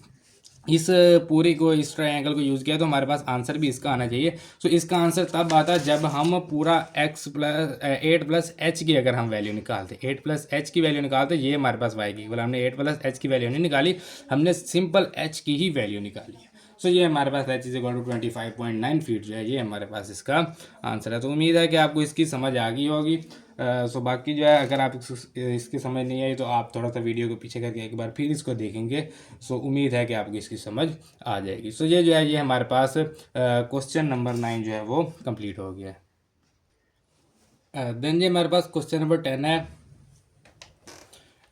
इस पूरी को, इस ट्रायंगल को यूज़ किया तो हमारे पास आंसर भी इसका आना चाहिए। सो इसका आंसर तब आता जब हम पूरा 8+h की अगर हम वैल्यू निकालते, 8+h की वैल्यू निकालते, ये हमारे पास y की इक्वल, हमने 8+h की वैल्यू नहीं निकाली, हमने सिंपल h की ही वैल्यू निकाली है। सो ये हमारे पास h is equal to 25.9 feet जो है ये हमारे पास इसका आंसर है। तो उम्मीद है कि आपको इसकी समझ आ गई होगी। सो बाकी जो है अगर आप इसकी समझ नहीं आई तो आप थोड़ा सा वीडियो को पीछे करके एक बार फिर इसको देखेंगे। सो उम्मीद है कि आपको इसकी समझ आ जाएगी। सो ये जो है ये हमारे पास क्वेश्चन नंबर 9 जो है वो कंप्लीट हो गया है। देन ये हमारे पास क्वेश्चन नंबर 10 है।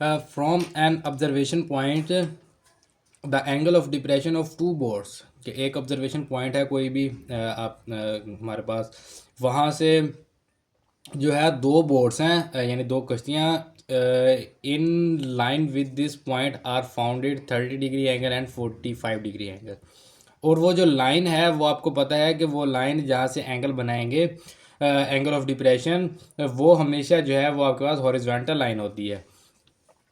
From an observation point the angle of depression of two boards, कि एक ऑब्जर्वेशन पॉइंट है कोई भी आप हमारे पास, वहाँ से जो है दो बोर्ड्स हैं यानी दो कश्तियाँ in line with this point are founded 30 degree angle and 45 degree angle. और वो जो लाइन है वो आपको पता है कि वो लाइन जहाँ से एंगल बनाएंगे एंगल ऑफ डिप्रेशन, वो हमेशा जो है वो आपके पास हॉरिजॉन्टल लाइन होती है।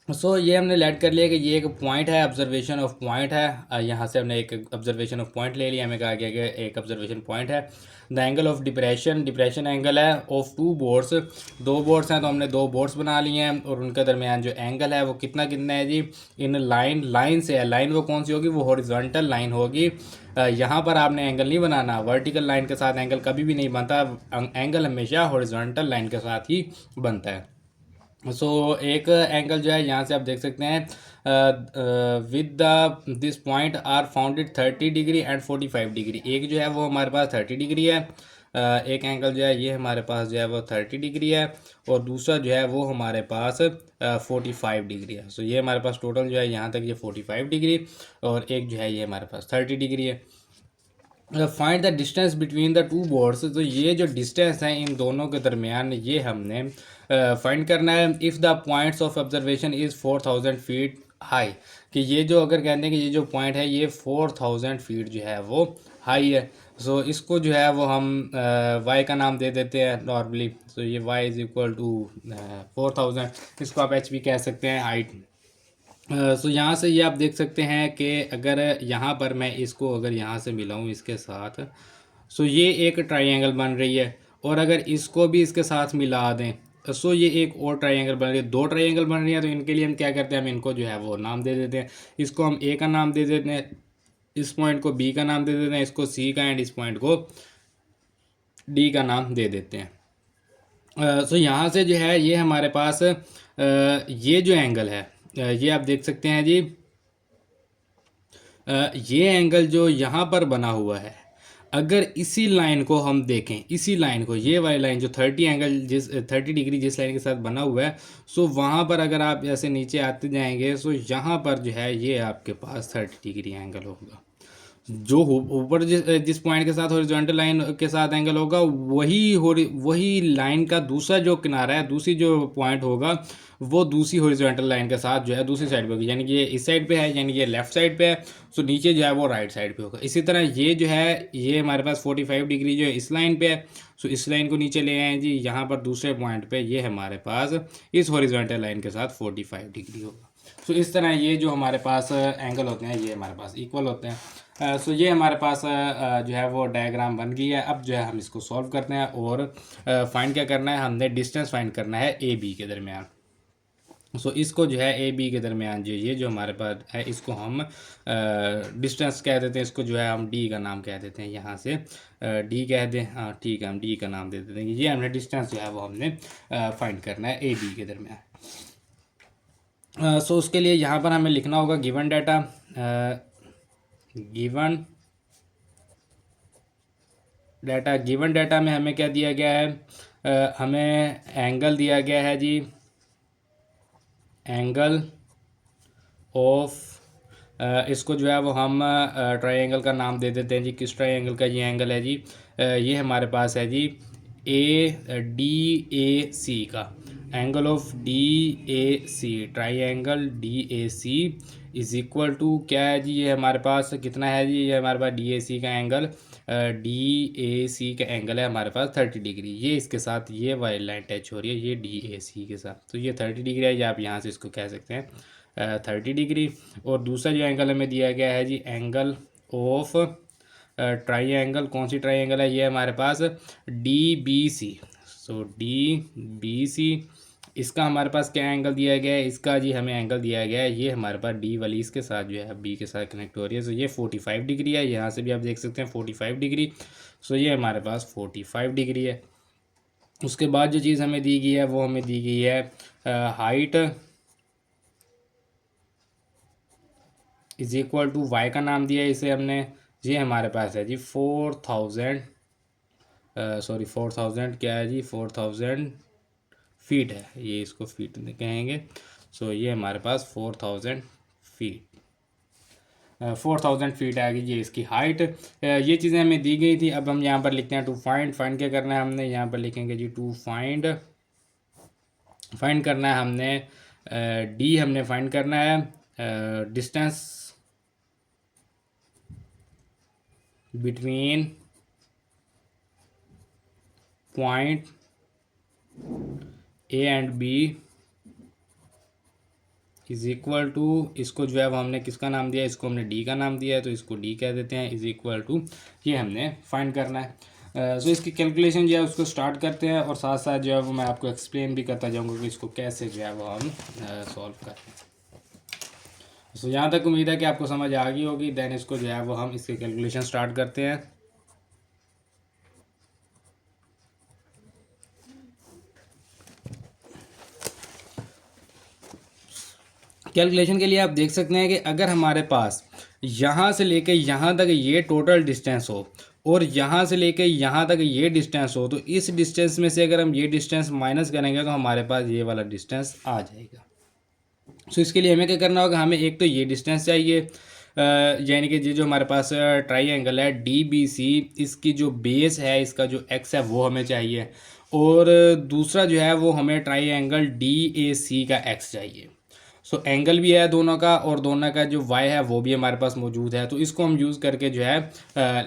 सो ये हमने लेट कर लिया कि ये एक पॉइंट है, ऑब्जर्वेशन ऑफ पॉइंट है। यहाँ से हमने एक ऑब्जर्वेशन ऑफ पॉइंट ले लिया, हमें कहा गया कि एक ऑब्जर्वेशन पॉइंट है। The angle of depression angle है ऑफ टू बोर्ड्स, दो बोर्ड्स हैं तो हमने दो बोर्ड्स बना लिए हैं और उनके दरमियान जो एंगल है वो कितना कितना है जी, इन लाइन से है। लाइन वो कौन सी होगी, वो हॉरिजॉन्टल लाइन होगी। यहाँ पर आपने एंगल नहीं बनाना, वर्टिकल लाइन के साथ एंगल कभी भी नहीं बनता, एंगल हमेशा हॉरिजॉन्टल लाइन के साथ ही बनता है। सो एक एंगल जो है यहाँ से आप देख सकते हैं with the this point are founded 30 degree and 45 degree. एक जो है वो हमारे पास 30 डिग्री है, एक एंगल जो है ये हमारे पास जो है वो 30 डिग्री है और दूसरा जो है वो हमारे पास 45 डिग्री है। सो ये हमारे पास टोटल जो है यहाँ तक ये 45 डिग्री और एक जो है ये हमारे पास 30 डिग्री है। Find the distance between the two boards, तो ये जो डिस्टेंस है इन दोनों के दरमियान ये हमने फाइंड करना है। If the points of observation is 4000 feet high, कि ये जो अगर कहते हैं कि ये जो पॉइंट है ये 4000 फीट जो है वो हाई है। सो इसको जो है वो हम y का नाम दे देते हैं नॉर्मली। सो ये y इज़ इक्वल टू 4000, इसको आप h भी कह सकते हैं, हाइट। सो यहाँ से ये आप देख सकते हैं कि अगर यहाँ पर मैं इसको अगर यहाँ से मिलाऊँ इसके साथ, सो ये एक ट्रायंगल बन रही है और अगर इसको भी इसके साथ मिला दें सो ये एक और ट्रायंगल बन रही है, दो ट्रायंगल बन रही है। तो इनके लिए हम क्या करते हैं, हम इनको जो है वो नाम दे देते हैं। इसको हम ए का नाम दे देते हैं, इस पॉइंट को बी का नाम दे देते हैं, इसको सी का, एंड इस पॉइंट को डी का नाम दे देते हैं। सो यहाँ से जो है ये हमारे पास ये जो एंगल है ये आप देख सकते हैं जी, ये एंगल जो यहाँ पर बना हुआ है, अगर इसी लाइन को हम देखें, इसी लाइन को, ये वाली लाइन जो 30 डिग्री जिस लाइन के साथ बना हुआ है, सो वहाँ पर अगर आप ऐसे नीचे आते जाएंगे, सो यहाँ पर जो है ये आपके पास 30 डिग्री एंगल होगा। जो ऊपर जिस पॉइंट के साथ हॉरिजॉन्टल लाइन के साथ एंगल होगा, वही लाइन का दूसरा जो किनारा है, दूसरी जो पॉइंट होगा, वो दूसरी हॉरिजॉन्टल लाइन के साथ जो है दूसरी साइड पे होगी। यानी कि ये इस साइड पे है, यानी कि ये लेफ्ट साइड पे है, सो नीचे जो है वो राइट साइड पे होगा। इसी तरह ये जो है, ये हमारे पास 45 डिग्री जो है इस लाइन पे है, सो इस लाइन को नीचे ले आए जी, यहाँ पर दूसरे पॉइंट पे ये हमारे पास इस हॉरिजॉन्टल लाइन के साथ 45 डिग्री होगा। सो इस तरह ये जो हमारे पास एंगल होते हैं, ये हमारे पास इक्वल होते हैं। सो ये हमारे पास जो है वो डायग्राम बन गई है। अब जो है हम इसको सॉल्व करते हैं और फाइंड क्या करना है, हमने डिस्टेंस फाइंड करना है ए बी के दरमियान। सो इसको जो है ए बी के दरमियान जो ये जो हमारे पास है, इसको हम डिस्टेंस कह देते हैं, इसको जो है हम डी का नाम कह देते हैं, यहाँ से डी कह दें, हाँ ठीक है, हम डी का नाम दे देते हैं। ये हमने डिस्टेंस जो है वो हमने फाइंड करना है ए बी के दरमियान। सो उसके लिए यहाँ पर हमें लिखना होगा गिवन डाटा, गिवन डाटा में हमें क्या दिया गया है, हमें एंगल दिया गया है जी, एंगल ऑफ, इसको जो है वो हम ट्रायंगल का नाम दे देते हैं जी। किस ट्रायंगल का ये एंगल है जी, ये हमारे पास है जी DAC का, angle of DAC, triangle DAC is equal to क्या है जी, ये हमारे पास कितना है जी, ये हमारे पास DAC का एंगल, DAC का एंगल है हमारे पास 30 डिग्री। ये इसके साथ ये वाली लाइन टच हो रही है, ये DAC के साथ, तो ये 30 डिग्री है, या आप यहाँ से इसको कह सकते हैं 30 डिग्री। और दूसरा जो एंगल हमें दिया गया है जी, एंगल ऑफ ट्रायंगल, कौन सी ट्रायंगल है, ये हमारे पास DBC। सो DBC, इसका हमारे पास क्या एंगल दिया गया है, इसका जी हमें एंगल दिया गया है, ये हमारे पास डी वाली इसके साथ जो है बी के साथ कनेक्ट हो रही है। सो ये 45 डिग्री है, यहाँ से भी आप देख सकते हैं 45 डिग्री। सो ये हमारे पास 45 डिग्री है। उसके बाद जो चीज़ हमें दी गई है, वो हमें दी गई है height is equal to Y का नाम दिया है इसे हमने, ये हमारे पास है जी 4000 क्या है जी, 4000 फीट है, ये इसको फीट कहेंगे। सो ये हमारे पास 4000 फीट, 4000 फीट आएगी ये इसकी हाइट। ये चीज़ें हमें दी गई थी। अब हम यहाँ पर लिखते हैं टू फाइंड क्या करना है हमने, यहाँ पर लिखेंगे जी टू फाइंड करना है हमने, डी हमने फाइंड करना है, distance between point A and B is equal to, इसको जो है वो हमने किसका नाम दिया, इसको हमने डी का नाम दिया है, तो इसको डी कह देते हैं, इज इक्वल टू ये हमने फाइंड करना है। सो इसकी कैलकुलेशन जो है उसको स्टार्ट करते हैं, और साथ साथ जो है वो मैं आपको एक्सप्लेन भी करता जाऊँगा कि इसको कैसे जो है वो हम सॉल्व करें। सो यहाँ तक उम्मीद है कि आपको समझ आ गई होगी। देन इसको जो है वो हम इसकी कैलकुलेशन स्टार्ट करते हैं। कैलकुलेशन के लिए आप देख सकते हैं कि अगर हमारे पास यहाँ से लेके यहाँ तक ये टोटल डिस्टेंस हो, और यहाँ से लेके यहाँ तक ये डिस्टेंस हो, तो इस डिस्टेंस में से अगर हम ये डिस्टेंस माइनस करेंगे तो हमारे पास ये वाला डिस्टेंस आ जाएगा। सो इसके लिए हमें क्या करना होगा, हमें एक तो ये डिस्टेंस चाहिए, यानी कि ये जो हमारे पास ट्रायंगल है DBC, इसकी जो बेस है, इसका जो एक्स है वो हमें चाहिए, और दूसरा जो है वो हमें ट्रायंगल DAC का एक्स चाहिए। सो एंगल भी है दोनों का, और दोनों का जो वाई है वो भी हमारे पास मौजूद है, तो इसको हम यूज़ करके जो है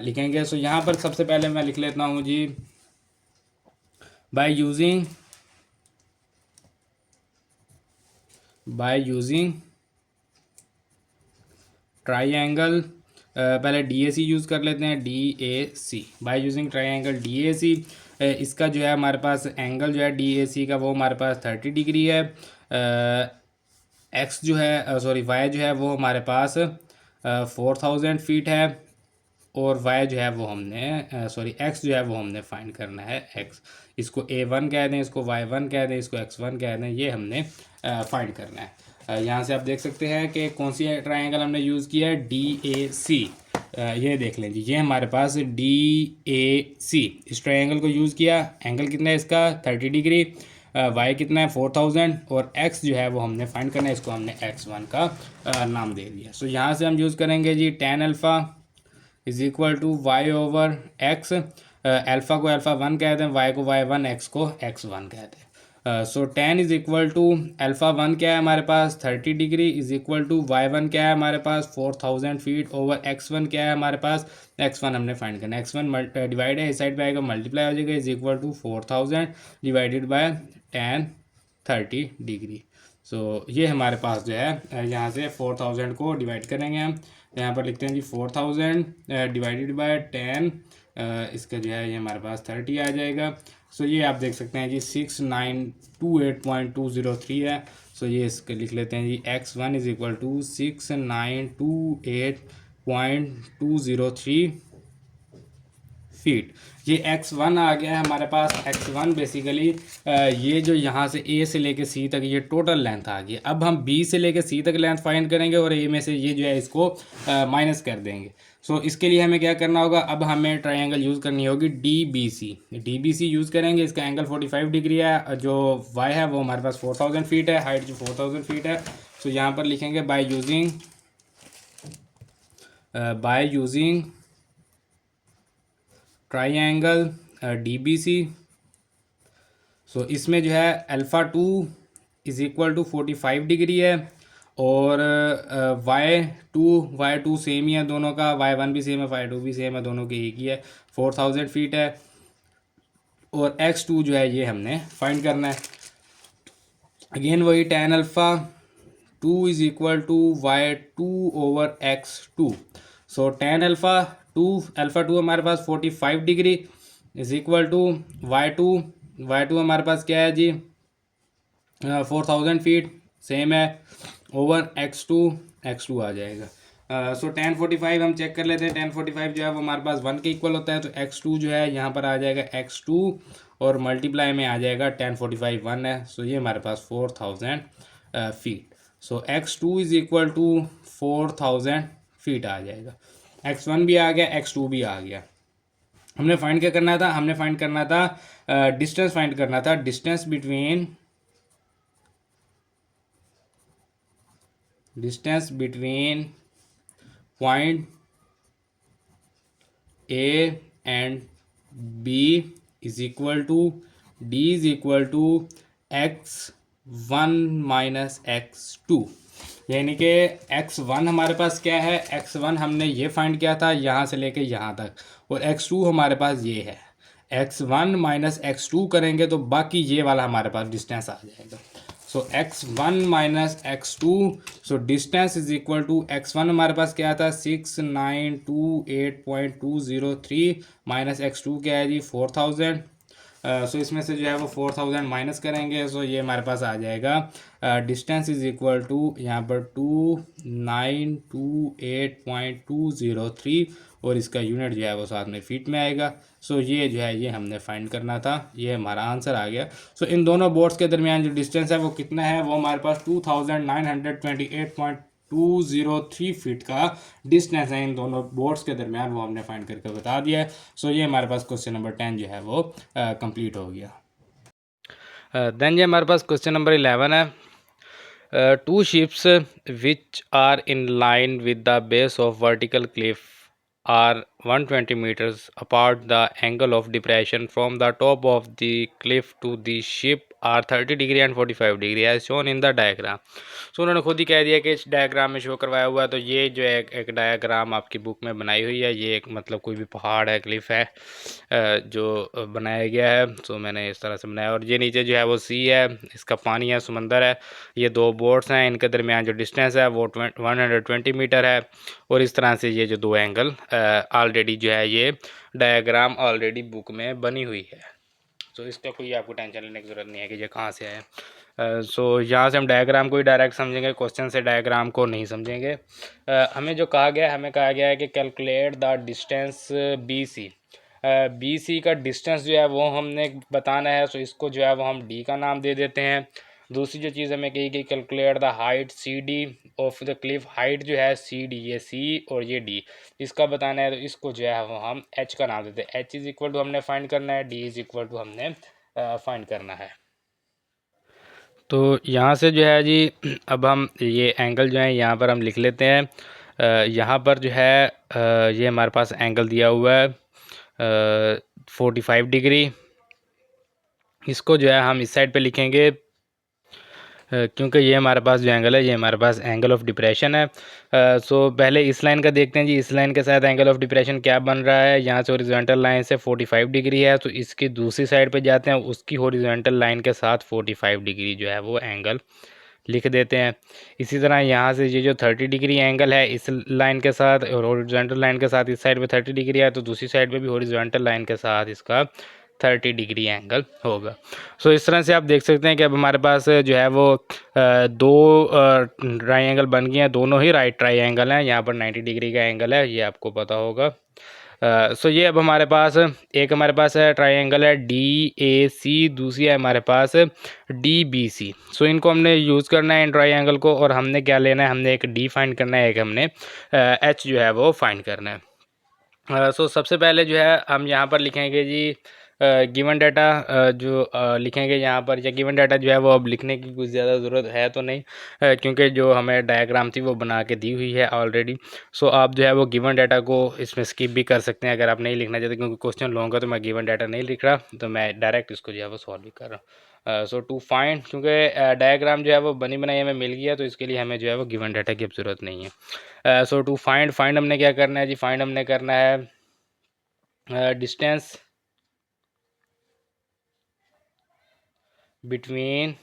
लिखेंगे। सो यहाँ पर सबसे पहले मैं लिख लेता हूँ जी, बाय यूजिंग ट्रायंगल, पहले DAC यूज़ कर लेते हैं, DAC, bye using triangle DAC, इसका जो है हमारे पास एंगल जो है DAC का वो हमारे पास 30 डिग्री है। एक्स जो है वाई जो है वो हमारे पास 4000 फीट है, और वाई जो है वो हमने एक्स जो है वो हमने फाइंड करना है, एक्स, इसको A1 कह दें, इसको Y1 कह दें, इसको X1 कह दें, ये हमने फाइंड करना है। यहाँ से आप देख सकते हैं कि कौन सी ट्रायंगल हमने यूज़ किया है, DAC। ये देख लें जी, ये हमारे पास DAC, इस ट्रायंगल को यूज़ किया। एंगल कितना है इसका 30 डिग्री, वाई कितना है 4000 और एक्स जो है वो हमने फाइंड करना है, इसको हमने x1 का नाम दे दिया। सो यहाँ से हम यूज़ करेंगे जी tan alpha is equal to Y over X. Alpha को अल्फ़ा 1 कहते हैं, वाई को y1, एक्स को x1 कहते हैं। So tan is equal to alpha 1 क्या है हमारे पास 30 degree is equal to y1 क्या है हमारे पास 4000 फीट ओवर x1 क्या है हमारे पास x1 हमने फाइंड करना है। x1 डिवाइड है, इस साइड पे आएगा मल्टीप्लाई हो जाएगा, is equal to 4000 divided by tan 30 degree. So ये हमारे पास जो है यहाँ से 4000 को डिवाइड करेंगे हम, यहाँ पर लिखते हैं जी 4000 डिवाइडेड बाय 10, इसका जो है ये हमारे पास 30 आ जाएगा। सो ये आप देख सकते हैं जी 6928.203 है। सो ये इसके लिख लेते हैं जी x1 is equal to 6928.203 feet. ये x1 आ गया है हमारे पास। x1 बेसिकली ये जो यहाँ से a से लेके c तक ये टोटल लेंथ आ गई। अब हम b से लेके c तक लेंथ फाइंड करेंगे और a में से ये जो है इसको माइनस कर देंगे। सो इसके लिए हमें क्या करना होगा, अब हमें ट्रायंगल यूज़ करनी होगी DBC यूज़ करेंगे। इसका एंगल 45 डिग्री है, जो y है वो हमारे पास 4000 फीट है, हाइट जो 4000 फीट है। सो यहाँ पर लिखेंगे by using triangle DBC। So इसमें जो है alpha 2 is equal to 45 degree है और y2 सेम ही है दोनों का, y1 भी सेम है, y2 भी सेम है, दोनों के एक ही है, 4000 फीट है। और x2 जो है ये हमने फाइंड करना है। अगेन वही tan alpha 2 is equal to y2 over x2। So tan alpha 2 हमारे पास 45 degree is equal to y2 हमारे पास क्या है जी 4000 फीट सेम है ओवर x2 आ जाएगा। सो tan 45 हम चेक कर लेते हैं। tan 45 जो है वो हमारे पास 1 के इक्वल होता है, तो x2 जो है यहाँ पर आ जाएगा x2 और मल्टीप्लाई में आ जाएगा tan 45 1 है। सो ये हमारे पास 4000 feet. So x2 is equal to 4000 feet आ जाएगा। x1 भी आ गया, x2 भी आ गया। हमने फाइंड क्या करना था, हमने फाइंड करना था डिस्टेंस फाइंड करना था, distance between point A and B is equal to D is equal to x1 minus x2। यानी कि x1 हमारे पास क्या है, x1 हमने ये फाइंड किया था यहाँ से लेके यहाँ तक, और x2 हमारे पास ये है। x1 माइनस x2 करेंगे तो बाकी ये वाला हमारे पास डिस्टेंस आ जाएगा। So x1 minus x2, so distance is equal to x1 हमारे पास क्या था 6928.203 माइनस x2 क्या है जी 4000। सो इसमें से जो है वो 4000 माइनस करेंगे, सो ये हमारे पास आ जाएगा डिस्टेंस इज इक्वल टू यहाँ पर 2928.203 और इसका यूनिट जो है वो साथ में फीट में आएगा। सो ये जो है ये हमने फाइंड करना था, ये हमारा आंसर आ गया। सो इन दोनों बोर्ड्स के दरमियान जो डिस्टेंस है वो कितना है, वो हमारे पास 2928.203 फीट का डिस्टेंस है इन दोनों बोर्ड्स के दरमियान, वो हमने फाइंड करके बता दिया है। सो ये हमारे पास क्वेश्चन नंबर 10 जो है वो कंप्लीट हो गया। देन ये हमारे पास क्वेश्चन नंबर 11 है। Two ships which are in line with the base of vertical cliff are 120 meters apart. The angle of depression from the top of the cliff to the ship are 30 degree and 45 degree as shown in the diagram। सो उन्होंने खुद ही कह दिया कि इस diagram में show करवाया हुआ है। तो ये जो है एक डायग्राम आपकी बुक में बनाई हुई है, ये एक मतलब कोई भी पहाड़ है, क्लिफ है जो बनाया गया है। सो मैंने इस तरह से बनाया, और ये नीचे जो है वो सी है, इसका पानी है, समंदर है। ये दो बोट्स हैं, इनके दरमियान जो डिस्टेंस है वो 120 मीटर है। और इस तरह से ये जो दो एंगल ऑलरेडी जो है ये डायग्राम ऑलरेडी बुक में बनी हुई है। सो इसका कोई आपको टेंशन लेने की ज़रूरत नहीं है कि ये कहाँ से है। सो यहाँ से हम डायग्राम को ही डायरेक्ट समझेंगे, क्वेश्चन से डायग्राम को नहीं समझेंगे। हमें जो कहा गया है, हमें कहा गया है कि कैलकुलेट द डिस्टेंस BC का डिस्टेंस जो है वो हमने बताना है। सो इसको जो है वो हम D का नाम दे देते हैं। दूसरी जो चीज़ हमें कही गई, calculate the height C D of the cliff. Height जो है सी डी, ये सी और ये डी, इसका बताना है, तो इसको जो है वो हम एच का नाम देते हैं। एच इज़ इक्वल टू हमने फाइंड करना है, डी इज़ इक्वल टू हमने फाइंड करना है। तो यहाँ से जो है जी अब हम ये एंगल जो है यहाँ पर हम लिख लेते हैं। यहाँ पर जो है ये हमारे पास एंगल दिया हुआ है 45 डिग्री। इसको जो है हम इस साइड पे लिखेंगे क्योंकि ये हमारे पास जो एंगल है ये हमारे पास एंगल ऑफ डिप्रेशन है। सो पहले इस लाइन का देखते हैं जी, इस लाइन के साथ एंगल ऑफ डिप्रेशन क्या बन रहा है। यहाँ से हॉरिजॉन्टल लाइन से 45 डिग्री है, तो इसकी दूसरी साइड पे जाते हैं, उसकी हॉरिजॉन्टल लाइन के साथ 45 डिग्री जो है वो एंगल लिख देते हैं। इसी तरह यहाँ से ये जो 30 डिग्री एंगल है इस लाइन के साथ और हॉरिजॉन्टल लाइन के साथ इस साइड पे 30 डिग्री है, तो दूसरी साइड पे भी हॉरिजॉन्टल लाइन के साथ इसका 30 डिग्री एंगल होगा। सो इस तरह से आप देख सकते हैं कि अब हमारे पास जो है वो दो ट्राइंगल बन गए हैं, दोनों ही राइट ट्राइंगल हैं। यहाँ पर 90 डिग्री का एंगल है, ये आपको पता होगा। सो ये अब हमारे पास एक हमारे पास है ट्राइंगल है डी ए सी, दूसरी है हमारे पास डी बी सी। सो इनको हमने यूज़ करना है इन ट्राइंगल को, और हमने क्या लेना है, हमने एक डी फाइंड करना है, एक हमने एच जो है वो फाइंड करना है। सो सबसे पहले जो है हम यहाँ पर लिखेंगे जी गिवन डाटा जो लिखेंगे यहाँ पर, या गिवन डाटा जो है वो अब लिखने की कुछ ज़्यादा ज़रूरत है तो नहीं, क्योंकि जो हमें डायग्राम थी वो बना के दी हुई है ऑलरेडी। सो आप जो है वो गिवन डाटा को इसमें स्किप भी कर सकते हैं अगर आप नहीं लिखना चाहते, क्योंकि क्वेश्चन लॉन्ग है तो मैं गिवन डाटा नहीं लिख रहा, तो मैं डायरेक्ट इसको जो है वो सॉल्व भी कर रहा हूँ। सो टू फाइंड, क्योंकि डायग्राम जो है वो बनी बनाई हमें मिल गया, तो इसके लिए हमें जो है वो गिवन डाटा की अब ज़रूरत नहीं है। सो टू फाइंड, फाइंड हमने क्या करना है जी, फाइंड हमने करना है distance between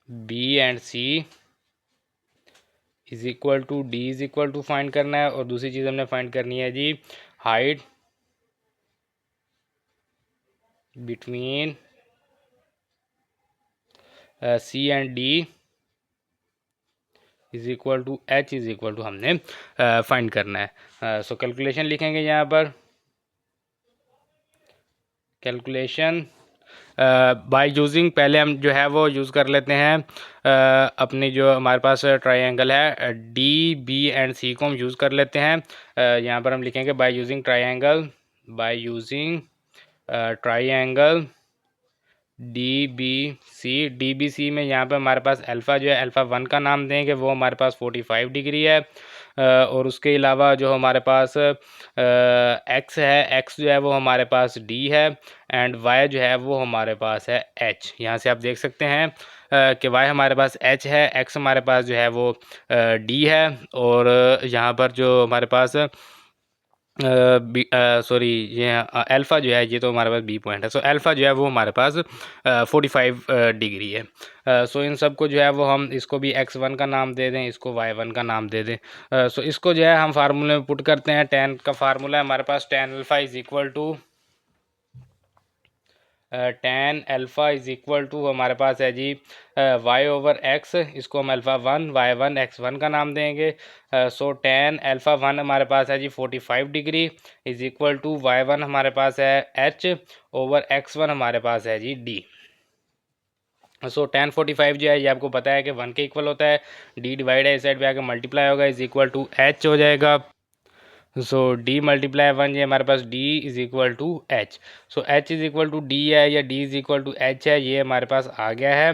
B and C is equal to D is equal to find करना है, और दूसरी चीज़ हमने फाइंड करनी है जी height between C and D is equal to H is equal to हमने फाइंड करना है। सो कैलकुलेशन लिखेंगे यहाँ पर, कैलकुलेशन बाय यूजिंग, पहले हम जो है वो यूज़ कर लेते हैं अपनी जो हमारे पास ट्राइंगल है डी बी एंड सी को हम यूज़ कर लेते हैं। यहाँ पर हम लिखेंगे by using triangle, by using triangle D B C. D B C में यहाँ पे हमारे पास अल्फ़ा जो है, अल्फ़ा 1 का नाम देंगे, वो हमारे पास 45 डिग्री है। और उसके अलावा जो हमारे पास एक्स है, एक्स जो है वो हमारे पास डी है, एंड वाई जो है वो हमारे पास है एच। यहाँ से आप देख सकते हैं कि वाई हमारे पास एच है, एक्स हमारे पास जो है वो डी है, और यहाँ पर जो हमारे पास सॉरी ये अल्फ़ा जो है ये तो हमारे पास बी पॉइंट है। सो अल्फ़ा जो है वो हमारे पास 45 डिग्री है। सो इन सब को जो है वो हम इसको भी x1 का नाम दे दें, इसको y1 का नाम दे दें। सो इसको जो है हम फार्मूले में पुट करते हैं। tan का फार्मूला है हमारे पास, tan alpha is equal to tan alpha is equal to हमारे पास है जी y ओवर x, इसको हम अल्फ़ा 1 y1 x1 का नाम देंगे। सो tan अल्फ़ा 1 हमारे पास है जी 45 degree is equal to y1 हमारे पास है h ओवर x1 हमारे पास है जी d। सो tan 45 जो है ये आपको पता है कि 1 के इक्वल होता है, d डिवाइड है इस साइड पे आके मल्टीप्लाई होगा, इज़ इक्वल टू h हो जाएगा। सो डी मल्टीप्लाई 1 ये हमारे पास d is equal to H. So h is equal to D है या d is equal to h है, ये हमारे पास आ गया है।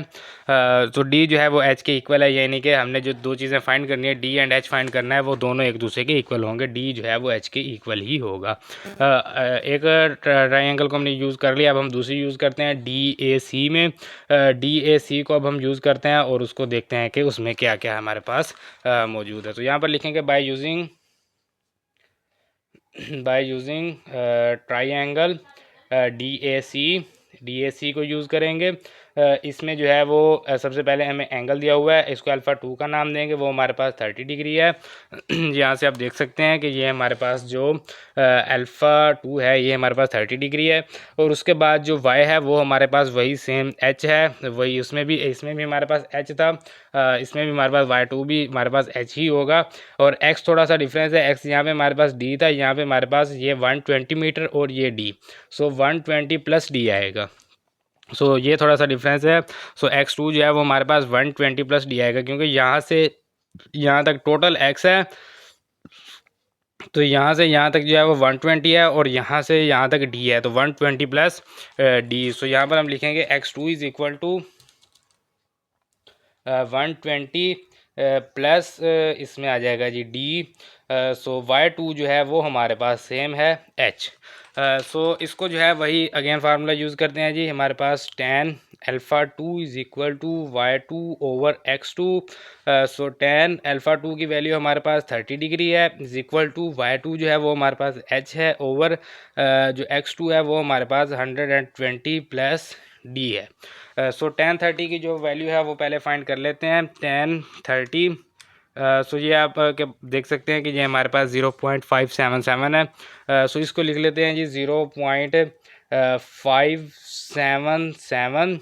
तो d जो है वो h के इक्वल है, यानी कि हमने जो दो चीज़ें फाइंड करनी है, d एंड h फाइंड करना है, वो दोनों एक दूसरे के इक्वल होंगे, d जो है वो h के इक्वल ही होगा। एक ट्राइंगल को हमने यूज़ कर लिया, अब हम दूसरी यूज़ करते हैं डी ए सी में। डी ए सी को अब हम यूज़ करते हैं और उसको देखते हैं कि उसमें क्या क्या हमारे पास मौजूद है। तो यहाँ पर लिखेंगे बाय यूजिंग ट्राइंगल DAC को यूज़ करेंगे। इसमें जो है वो सबसे पहले हमें एंगल दिया हुआ है, इसको अल्फ़ा 2 का नाम देंगे, वो हमारे पास 30 डिग्री है। यहाँ से आप देख सकते हैं कि ये हमारे पास जो अल्फ़ा 2 है ये हमारे पास 30 डिग्री है, और उसके बाद जो y है वो हमारे पास वही सेम h है, वही इसमें भी हमारे पास h था, इसमें भी हमारे पास y2 भी हमारे पास h ही होगा, और x थोड़ा सा डिफरेंस है, x यहाँ पे हमारे पास d था, यहाँ पे हमारे पास ये 120 मीटर और ये d। सो 120 प्लस d आएगा। सो ये थोड़ा सा डिफरेंस है। सो x2 जो है वो हमारे पास 120 प्लस डी आएगा, क्योंकि यहाँ से यहाँ तक टोटल x है, तो यहाँ से यहाँ तक जो है वो 120 है, और यहाँ से यहाँ तक d है, तो 120 प्लस d। सो यहाँ पर हम लिखेंगे x2 is equal to 120 plus इसमें आ जाएगा जी डी। सो y2 जो है वो हमारे पास सेम है h। सो इसको जो है वही अगेन फार्मूला यूज़ करते हैं जी। हमारे पास tan alpha 2 is equal to y2 over x2। So tan alpha 2 की वैल्यू हमारे पास 30 डिग्री है, इज़ इक्वल टू y2 जो है वो हमारे पास h है, ओवर जो x2 है वो हमारे पास 120 प्लस डी है। सो tan 30 की जो वैल्यू है वो पहले फाइंड कर लेते हैं। tan 30 सो ये आप क्या देख सकते हैं कि ये हमारे पास 0.577 है। सो इसको लिख लेते हैं जी 0.577।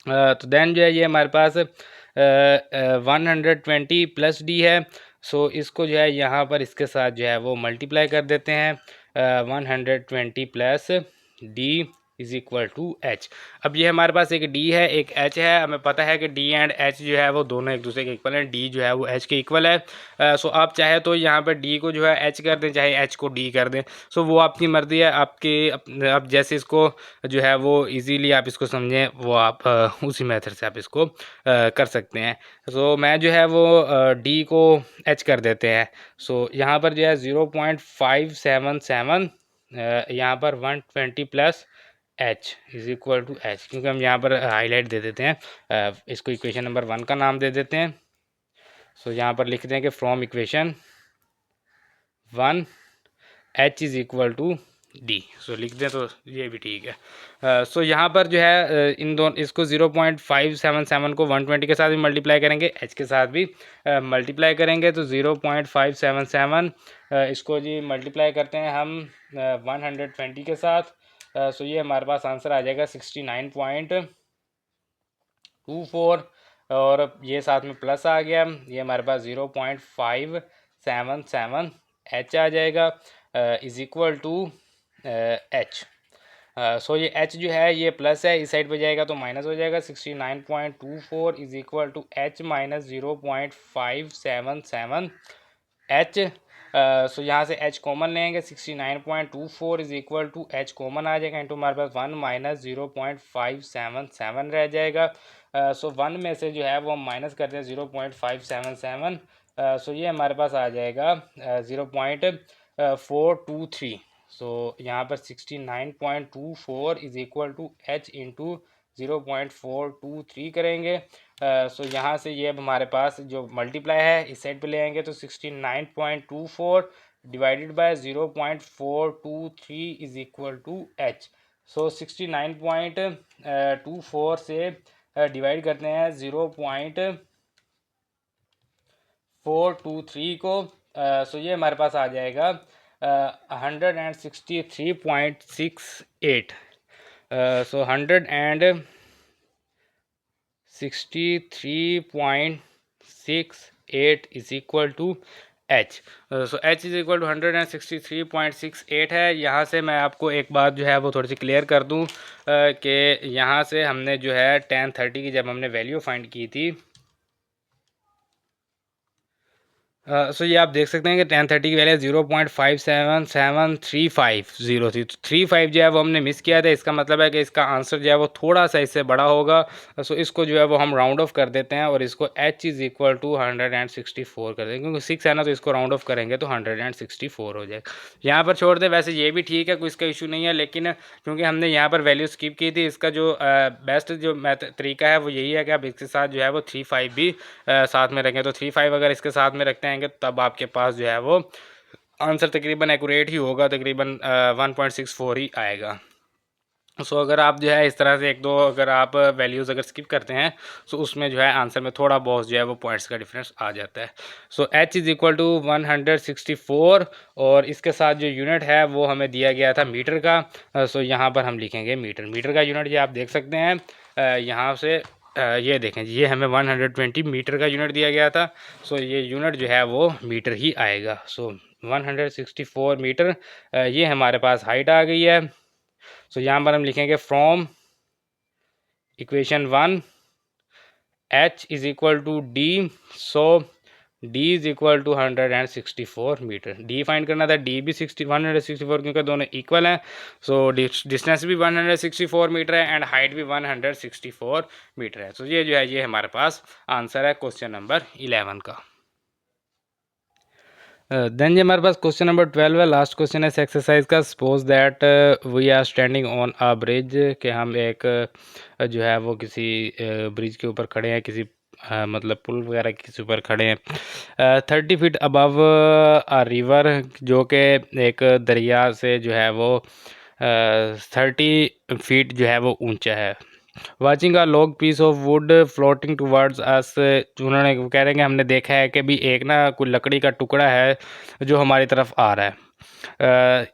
तो देन जो है ये हमारे पास 120 प्लस डी है। सो इसको जो है यहाँ पर इसके साथ जो है वो मल्टीप्लाई कर देते हैं। 120 plus D is equal to H. अब ये हमारे पास एक डी है, एक एच है। हमें पता है कि डी एंड एच जो है वो दोनों एक दूसरे के इक्वल हैं। डी जो है वो एच के इक्वल है। सो आप चाहे तो यहाँ पर डी को जो है एच कर दें, चाहे एच को डी कर दें। सो वो आपकी मर्ज़ी है, आपकी आप जैसे इसको जो है वो इजीली आप इसको समझें, वो आप उसी मेथड से आप इसको कर सकते हैं। सो मैं जो है वो डी को एच कर देते हैं। सो यहाँ पर जो है 0.577 यहाँ पर 120 plus H is equal to H, क्योंकि हम यहाँ पर हाईलाइट दे देते हैं। इसको इक्वेशन नंबर 1 का नाम दे देते हैं। सो यहाँ पर लिखते हैं कि from equation 1 H is equal to D. So लिख दें तो ये भी ठीक है। सो यहाँ पर जो है इन दोनों इसको 0.577 को 120 के साथ भी मल्टीप्लाई करेंगे, एच के साथ भी मल्टीप्लाई करेंगे, तो 0.577 इसको जी मल्टीप्लाई करते हैं हम 120 के साथ। सो ये हमारे पास आंसर आ जाएगा 69.24, और ये साथ में प्लस आ गया, ये हमारे पास 0.577 एच आ जाएगा इज़ इक्वल टू एच। सो ये एच जो है ये प्लस है, इस साइड पे जाएगा तो माइनस हो जाएगा। 69.24 is equal to H minus 0.577 H. So यहाँ से एच कॉमन लेंगे, 69.24 is equal to H common आ जाएगा, इंटू हमारे पास 1 माइनस 0.577 रह जाएगा। सो 1 में से जो है वो हम माइनस करते हैं 0.577। सो ये हमारे पास आ जाएगा 0.423। सो यहाँ पर 69.24 is equal to H into 0.423 करेंगे। सो यहाँ से ये अब हमारे पास जो मल्टीप्लाई है इस साइड पे ले आएंगे, तो 69.24 divided by 0.423 is equal to H. So 69.24 से डिवाइड करते हैं 0.423 को। सो ये हमारे पास आ जाएगा 163.68। So 163.68 is equal to H. So H is equal to 163.68 है। यहाँ से मैं आपको एक बात जो है वो थोड़ी सी क्लियर कर दूँ कि यहाँ से हमने जो है tan 30 की जब हमने वैल्यू फाइंड की थी, सो ये आप देख सकते हैं कि tan 30 की वैल्यू 0.57735 थी, तो 35 जो है वो हमने मिस किया था। इसका मतलब है कि इसका आंसर जो है वो थोड़ा सा इससे बड़ा होगा। सो इसको जो है वो हम राउंड ऑफ कर देते हैं, और इसको h इज़ इक्वल टू 164 कर देंगे, क्योंकि 6 है ना, तो इसको राउंड ऑफ करेंगे तो 164 हो जाएगा। यहाँ पर छोड़ दें, वैसे ये भी ठीक है, कोई इसका इशू नहीं है, लेकिन क्योंकि हमने यहाँ पर वैल्यू स्किप की थी, इसका जो बेस्ट जो तरीका है वो यही है कि आप इसके साथ जो है वो 35 भी साथ में रखें। तो 35 अगर इसके साथ में रखते हैं तब आपके पास जो है वो आंसर तकरीबन एक्यूरेट ही होगा, तकरीबन 1.64 ही आएगा। सो अगर आप जो है इस तरह से एक दो अगर आप वैल्यूज़ अगर स्किप करते हैं, तो उसमें जो है आंसर में थोड़ा बहुत जो है वो पॉइंट्स का डिफरेंस आ जाता है। सो h इज़ इक्वल टू 164, और इसके साथ जो यूनिट है वो हमें दिया गया था मीटर का। सो यहाँ पर हम लिखेंगे मीटर। मीटर का यूनिट ये आप देख सकते हैं यहाँ से ये देखें, ये हमें 120 मीटर का यूनिट दिया गया था। सो ये यूनिट जो है वो मीटर ही आएगा। सो 164 मीटर ये हमारे पास हाइट आ गई है। सो यहाँ पर हम लिखेंगे from equation 1 H is equal to D, so D is equal to 164 metre. D find करना था, D भी 164 क्योंकि दोनों इक्वल हैं, सो डिस्टेंस भी 164 मीटर है एंड हाइट भी 164 मीटर है। सो ये जो है ये हमारे पास आंसर है क्वेश्चन नंबर 11 का। देन ये हमारे पास क्वेश्चन नंबर 12 है, लास्ट क्वेश्चन है इस एक्सरसाइज का। Suppose that we are standing on a bridge, कि हम एक जो है वो किसी ब्रिज के ऊपर खड़े हैं, किसी मतलब पुल वगैरह किसी ऊपर खड़े हैं 30 फीट अबव अ रिवर, जो कि एक दरिया से जो है वो 30 फीट जो है वो ऊंचा है। Watching a long piece of wood floating towards us, उन्होंने कह रहे हैं कि हमने देखा है कि भी एक ना कोई लकड़ी का टुकड़ा है जो हमारी तरफ आ रहा है।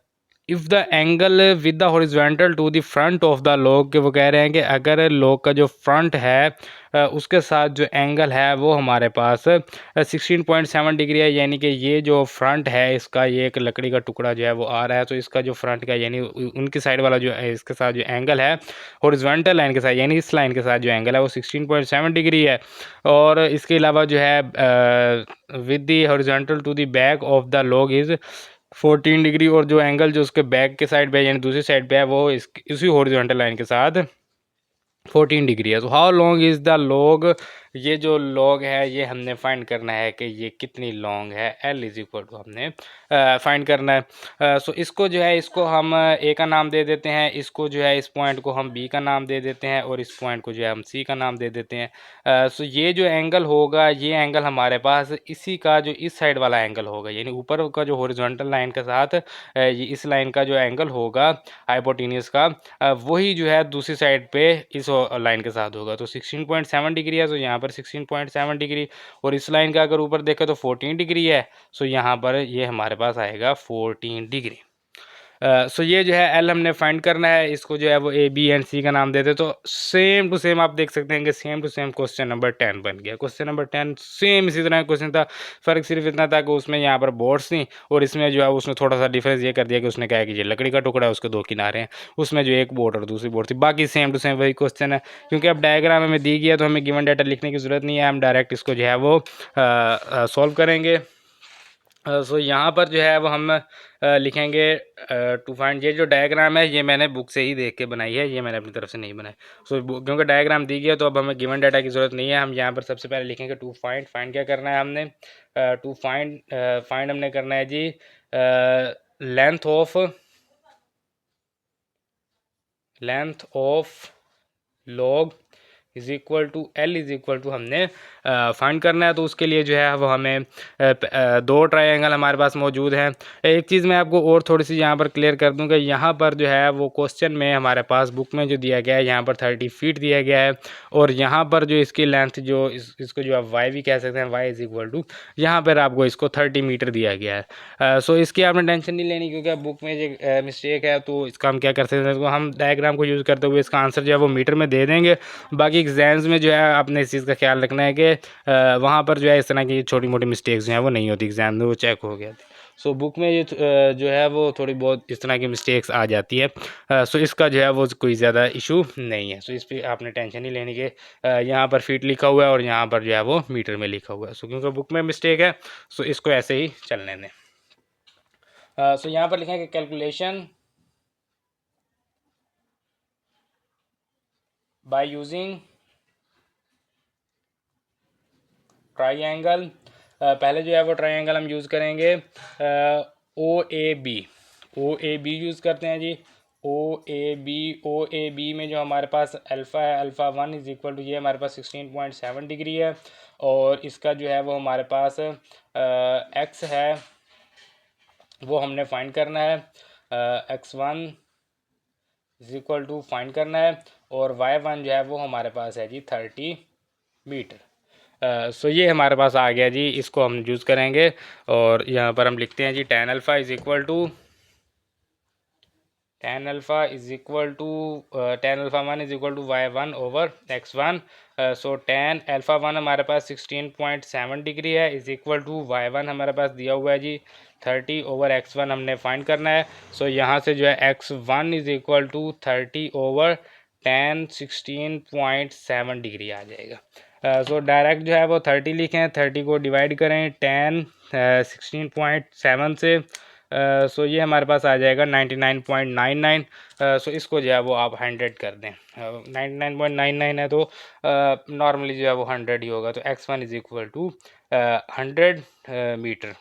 If the angle with the horizontal to the front of the log, के वो कह रहे हैं कि अगर लॉग का जो फ्रंट है उसके साथ जो एंगल है वो हमारे पास 16.7 डिग्री है, यानी कि ये जो फ्रंट है इसका, ये एक लकड़ी का टुकड़ा जो है वो आ रहा है, तो इसका जो फ्रंट का यानी उनकी साइड वाला जो है इसके साथ जो एंगल है हॉरिजॉन्टल लाइन के साथ, यानी इस लाइन के साथ जो एंगल है वो 16.7 डिग्री है। और इसके अलावा जो है with the horizontal to the back of the log is 14 degree, और जो एंगल जो उसके बैक के साइड पे यानी दूसरी साइड पे है वो इसी हॉरिजॉन्टल लाइन के साथ 14 डिग्री है। तो how long is the log, ये जो लॉग है ये हमने फाइंड करना है कि ये कितनी लॉन्ग है। L इज इक्वल टू हमने फाइंड करना है। सो इसको जो है इसको हम A का नाम दे देते हैं, इसको जो है इस पॉइंट को हम B का नाम दे देते हैं, और इस पॉइंट को जो है हम C का नाम दे देते हैं। सो ये जो एंगल होगा ये एंगल हमारे पास इसी का जो इस साइड वाला एंगल होगा, यानी ऊपर का जो हॉरिजॉन्टल लाइन के साथ ये इस लाइन का जो एंगल होगा हाइपोटेन्यूस का, वही जो है दूसरी साइड पे इस लाइन के साथ होगा। तो 16.7 डिग्री है, तो यहाँ पर 16.7 डिग्री, और इस लाइन का अगर ऊपर देखें तो 14 डिग्री है, सो यहाँ पर ये हमारे पास आएगा 14 डिग्री। सो ये जो है एल हमने फाइंड करना है, इसको जो है वो ए बी एंड सी का नाम देते, तो सेम टू सेम आप देख सकते हैं कि same to same question number 10 बन गया। क्वेश्चन नंबर 10 सेम इसी तरह क्वेश्चन था, फ़र्क सिर्फ इतना था कि उसमें यहाँ पर बोर्ड्स थी, और इसमें जो है उसने थोड़ा सा डिफरेंस ये कर दिया कि उसने कहा कि ये लकड़ी का टुकड़ा है, उसके दो किनारे हैं, उसमें जो एक बोर्ड और दूसरी बोर्ड थी, बाकी सेम टू सेम वही क्वेश्चन है। क्योंकि अब डायग्राम हमें दी गया तो हमें गिवन डाटा लिखने की ज़रूरत नहीं है, हम डायरेक्ट इसको जो है वो सॉल्व करेंगे। सो यहाँ पर जो है वो हम लिखेंगे टू फाइंड, ये जो डायग्राम है ये मैंने बुक से ही देख के बनाई है, ये मैंने अपनी तरफ से नहीं बनाई। सो क्योंकि डायग्राम दी गया तो अब हमें गिवन डाटा की ज़रूरत नहीं है, हम यहाँ पर सबसे पहले लिखेंगे टू फाइंड। फाइंड क्या करना है हमने, टू फाइंड फाइंड हमने करना है जी length of log is equal to L is equal to हमने फाइंड करना है। तो उसके लिए जो है वो हमें दो ट्रायंगल हमारे पास मौजूद हैं। एक चीज़ मैं आपको और थोड़ी सी यहाँ पर क्लियर कर दूँ कि यहाँ पर जो है वो क्वेश्चन में हमारे पास बुक में जो दिया गया है यहाँ पर 30 फीट दिया गया है, और यहाँ पर जो इसकी लेंथ जो इसको जो आप y भी कह सकते हैं, y इज़ इक्वल टू यहाँ पर आपको इसको 30 मीटर दिया गया है। सो इसकी आपने टेंशन नहीं लेनी, क्योंकि बुक में जो मिस्टेक है तो इसका हम क्या कर सकते हैं, तो हम डायग्राम को यूज़ करते हुए इसका आंसर जो है वो मीटर में दे देंगे। बाकी एग्जाम्स में जो है आपने इस चीज़ का ख्याल रखना है कि वहाँ पर जो है इस तरह की छोटी मोटी मिस्टेक्स जो हैं वो नहीं होती, एग्जाम में वो चेक हो गया थी। सो बुक में ये जो है वो थोड़ी बहुत इस तरह की मिस्टेक्स आ जाती है। सो इसका जो है वो कोई ज़्यादा इशू नहीं है। सो इस पर आपने टेंशन नहीं लेनी कि यहाँ पर फीट लिखा हुआ है और यहाँ पर जो है वो मीटर में लिखा हुआ है। सो क्योंकि बुक में मिस्टेक है, सो इसको ऐसे ही चलने दें। सो यहाँ पर लिखेंगे कैलकुलेशन बाय यूजिंग ट्राइंगल। पहले जो है वो ट्राइंगल हम यूज़ करेंगे ओ ए बी यूज़ करते हैं जी। ओ ए बी में जो हमारे पास अल्फ़ा है, अल्फ़ा 1 इज़ इक्वल टू ये हमारे पास 16.7 डिग्री है, और इसका जो है वो हमारे पास एक्स है वो हमने फाइंड करना है, x1 is equal to find करना है, और y1 जो है वो हमारे पास है जी 30 मीटर। सो ये हमारे पास आ गया जी, इसको हम यूज़ करेंगे, और यहाँ पर हम लिखते हैं जी tan alpha is equal to tan alpha is equal to tan alpha 1 is equal to y1 over x1। So tan alpha 1 हमारे पास 16.7 डिग्री है, इज़ इक्वल टू y1 हमारे पास दिया हुआ है जी 30 ओवर x1 हमने फाइंड करना है। सो यहाँ से जो है x1 is equal to 30 over tan 16.7 degree आ जाएगा। सो डायरेक्ट जो है वो 30 लिखें, 30 को डिवाइड करें tan 16.7 से, सो ये हमारे पास आ जाएगा 99.99। सो इसको जो है वो आप 100 कर दें। 99.99 है तो नॉर्मली जो है वो 100 ही होगा, तो x1 is equal to 100 metre.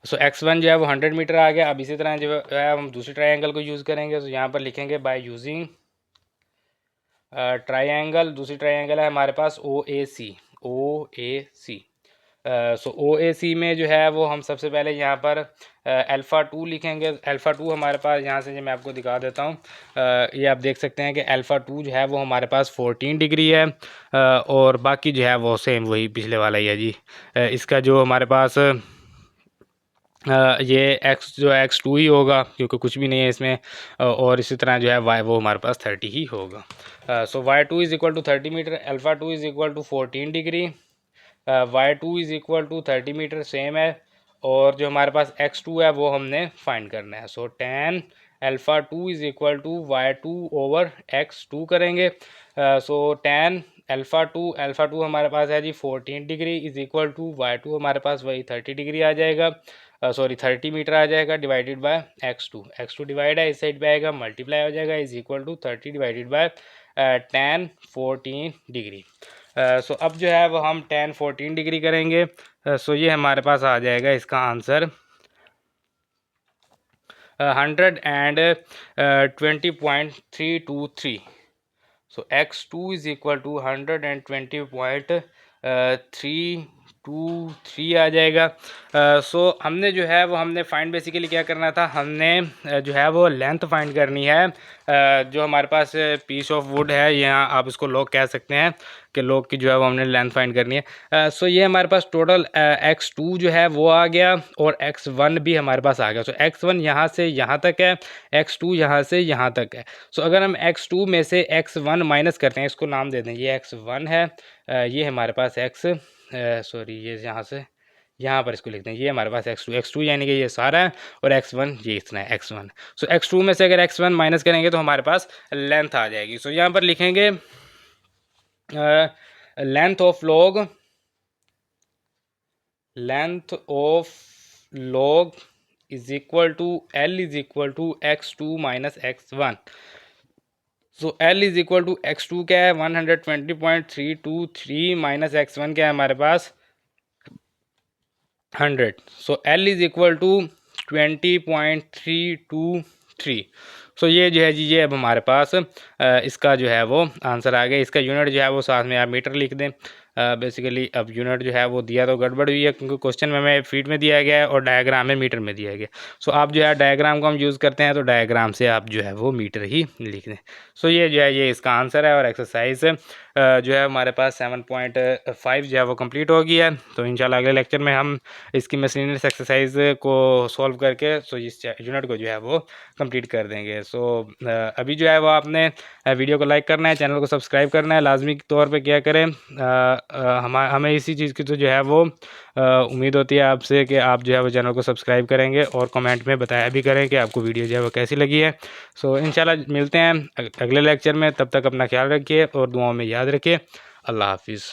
So x1 जो है वो 100 मीटर आ गया। अब इसी तरह जो है हम दूसरे ट्रायंगल को यूज़ करेंगे। तो यहाँ पर लिखेंगे बाय यूजिंग ट्रायंगल, दूसरी ट्रायंगल है हमारे पास OAC। सो OAC में जो है वो हम सबसे पहले यहाँ पर अल्फ़ा 2 लिखेंगे। अल्फ़ा 2 हमारे पास यहाँ से जो मैं आपको दिखा देता हूँ, ये आप देख सकते हैं कि अल्फ़ा 2 जो है वो हमारे पास 14 डिग्री है, और बाकी जो है वो सेम वही पिछले वाला ही है जी। इसका जो हमारे पास ये x जो है x2 ही होगा क्योंकि कुछ भी नहीं है इसमें, और इसी तरह जो है y वो हमारे पास 30 ही होगा। So y2 is equal to 30 metre, alpha 2 is equal to 14 degree, y2 is equal to 30 metre same है, और जो हमारे पास x2 है वो हमने फाइंड करना है। So tan alpha 2 is equal to y2 over x2 करेंगे। सो tan अल्फ़ा 2 हमारे पास है जी 14 degree is equal to y2 हमारे पास वही 30 डिग्री आ जाएगा, सॉरी 30 मीटर आ जाएगा, डिवाइडेड बाय x2 डिवाइड है इस साइड पे आएगा, मल्टीप्लाई हो जाएगा, is equal to 30 divided by tan 14 degree. So अब जो है वो हम tan 14 डिग्री करेंगे। सो ये हमारे पास आ जाएगा इसका answer 120.323। So x2 is equal to 120.323 आ जाएगा। सो हमने जो है वो हमने फाइंड बेसिकली क्या करना था, हमने जो है वो लेंथ फाइंड करनी है। जो हमारे पास पीस ऑफ वुड है, यहाँ आप इसको लॉग कह सकते हैं कि लॉग की जो है वो हमने लेंथ फाइंड करनी है। सो ये हमारे पास टोटल x2 जो है वो आ गया, और x1 भी हमारे पास आ गया। सो x1 यहाँ से यहाँ तक है, x2 यहाँ से यहाँ तक है। सो अगर हम x2 में से x1 माइनस करते हैं, इसको नाम दे दें, ये x1 है, ये हमारे पास सॉरी ये यहाँ से यहाँ पर इसको लिखते हैं, ये हमारे पास x2 यानी कि ये सारा है, और x1 ये इतना है x1। सो x2 में से अगर x1 माइनस करेंगे तो हमारे पास लेंथ आ जाएगी। सो यहाँ पर लिखेंगे length of log is equal to L is equal to x2 minus x1। So L is equal to x2 क्या है 120.323 माइनस x1 क्या है हमारे पास 100। So L is equal to 20.323। So ये जो है जी, ये अब हमारे पास इसका जो है वो आंसर आ गया। इसका यूनिट जो है वो साथ में आप मीटर लिख दें। बेसिकली अब यूनिट जो है वो दिया तो गड़बड़ हुई है, क्योंकि क्वेश्चन में हमें फीट में दिया गया है और डायग्राम में मीटर में दिया गया। सो आप जो है डायग्राम को हम यूज़ करते हैं, तो डायग्राम से आप जो है वो मीटर ही लिख दें। सो ये जो है ये इसका आंसर है, और एक्सरसाइज जो है हमारे पास 7.5 जो है वो कंप्लीट हो गया है। तो इंशाल्लाह अगले लेक्चर में हम इसकी मिसलिनियस एक्सरसाइज को सॉल्व करके सो इस यूनिट को जो है वो कंप्लीट कर देंगे। सो अभी जो है वो आपने वीडियो को लाइक करना है, चैनल को सब्सक्राइब करना है, लाजमी तौर पे क्या करें, हमें इसी चीज़ की तो जो है वो उम्मीद होती है आपसे कि आप जो है वो चैनल को सब्सक्राइब करेंगे, और कमेंट में बताया भी करें कि आपको वीडियो जो है वो कैसी लगी है। सो इंशाल्लाह मिलते हैं अगले लेक्चर में, तब तक अपना ख्याल रखिए और दुआओं में याद रखिए। अल्लाह हाफिज़।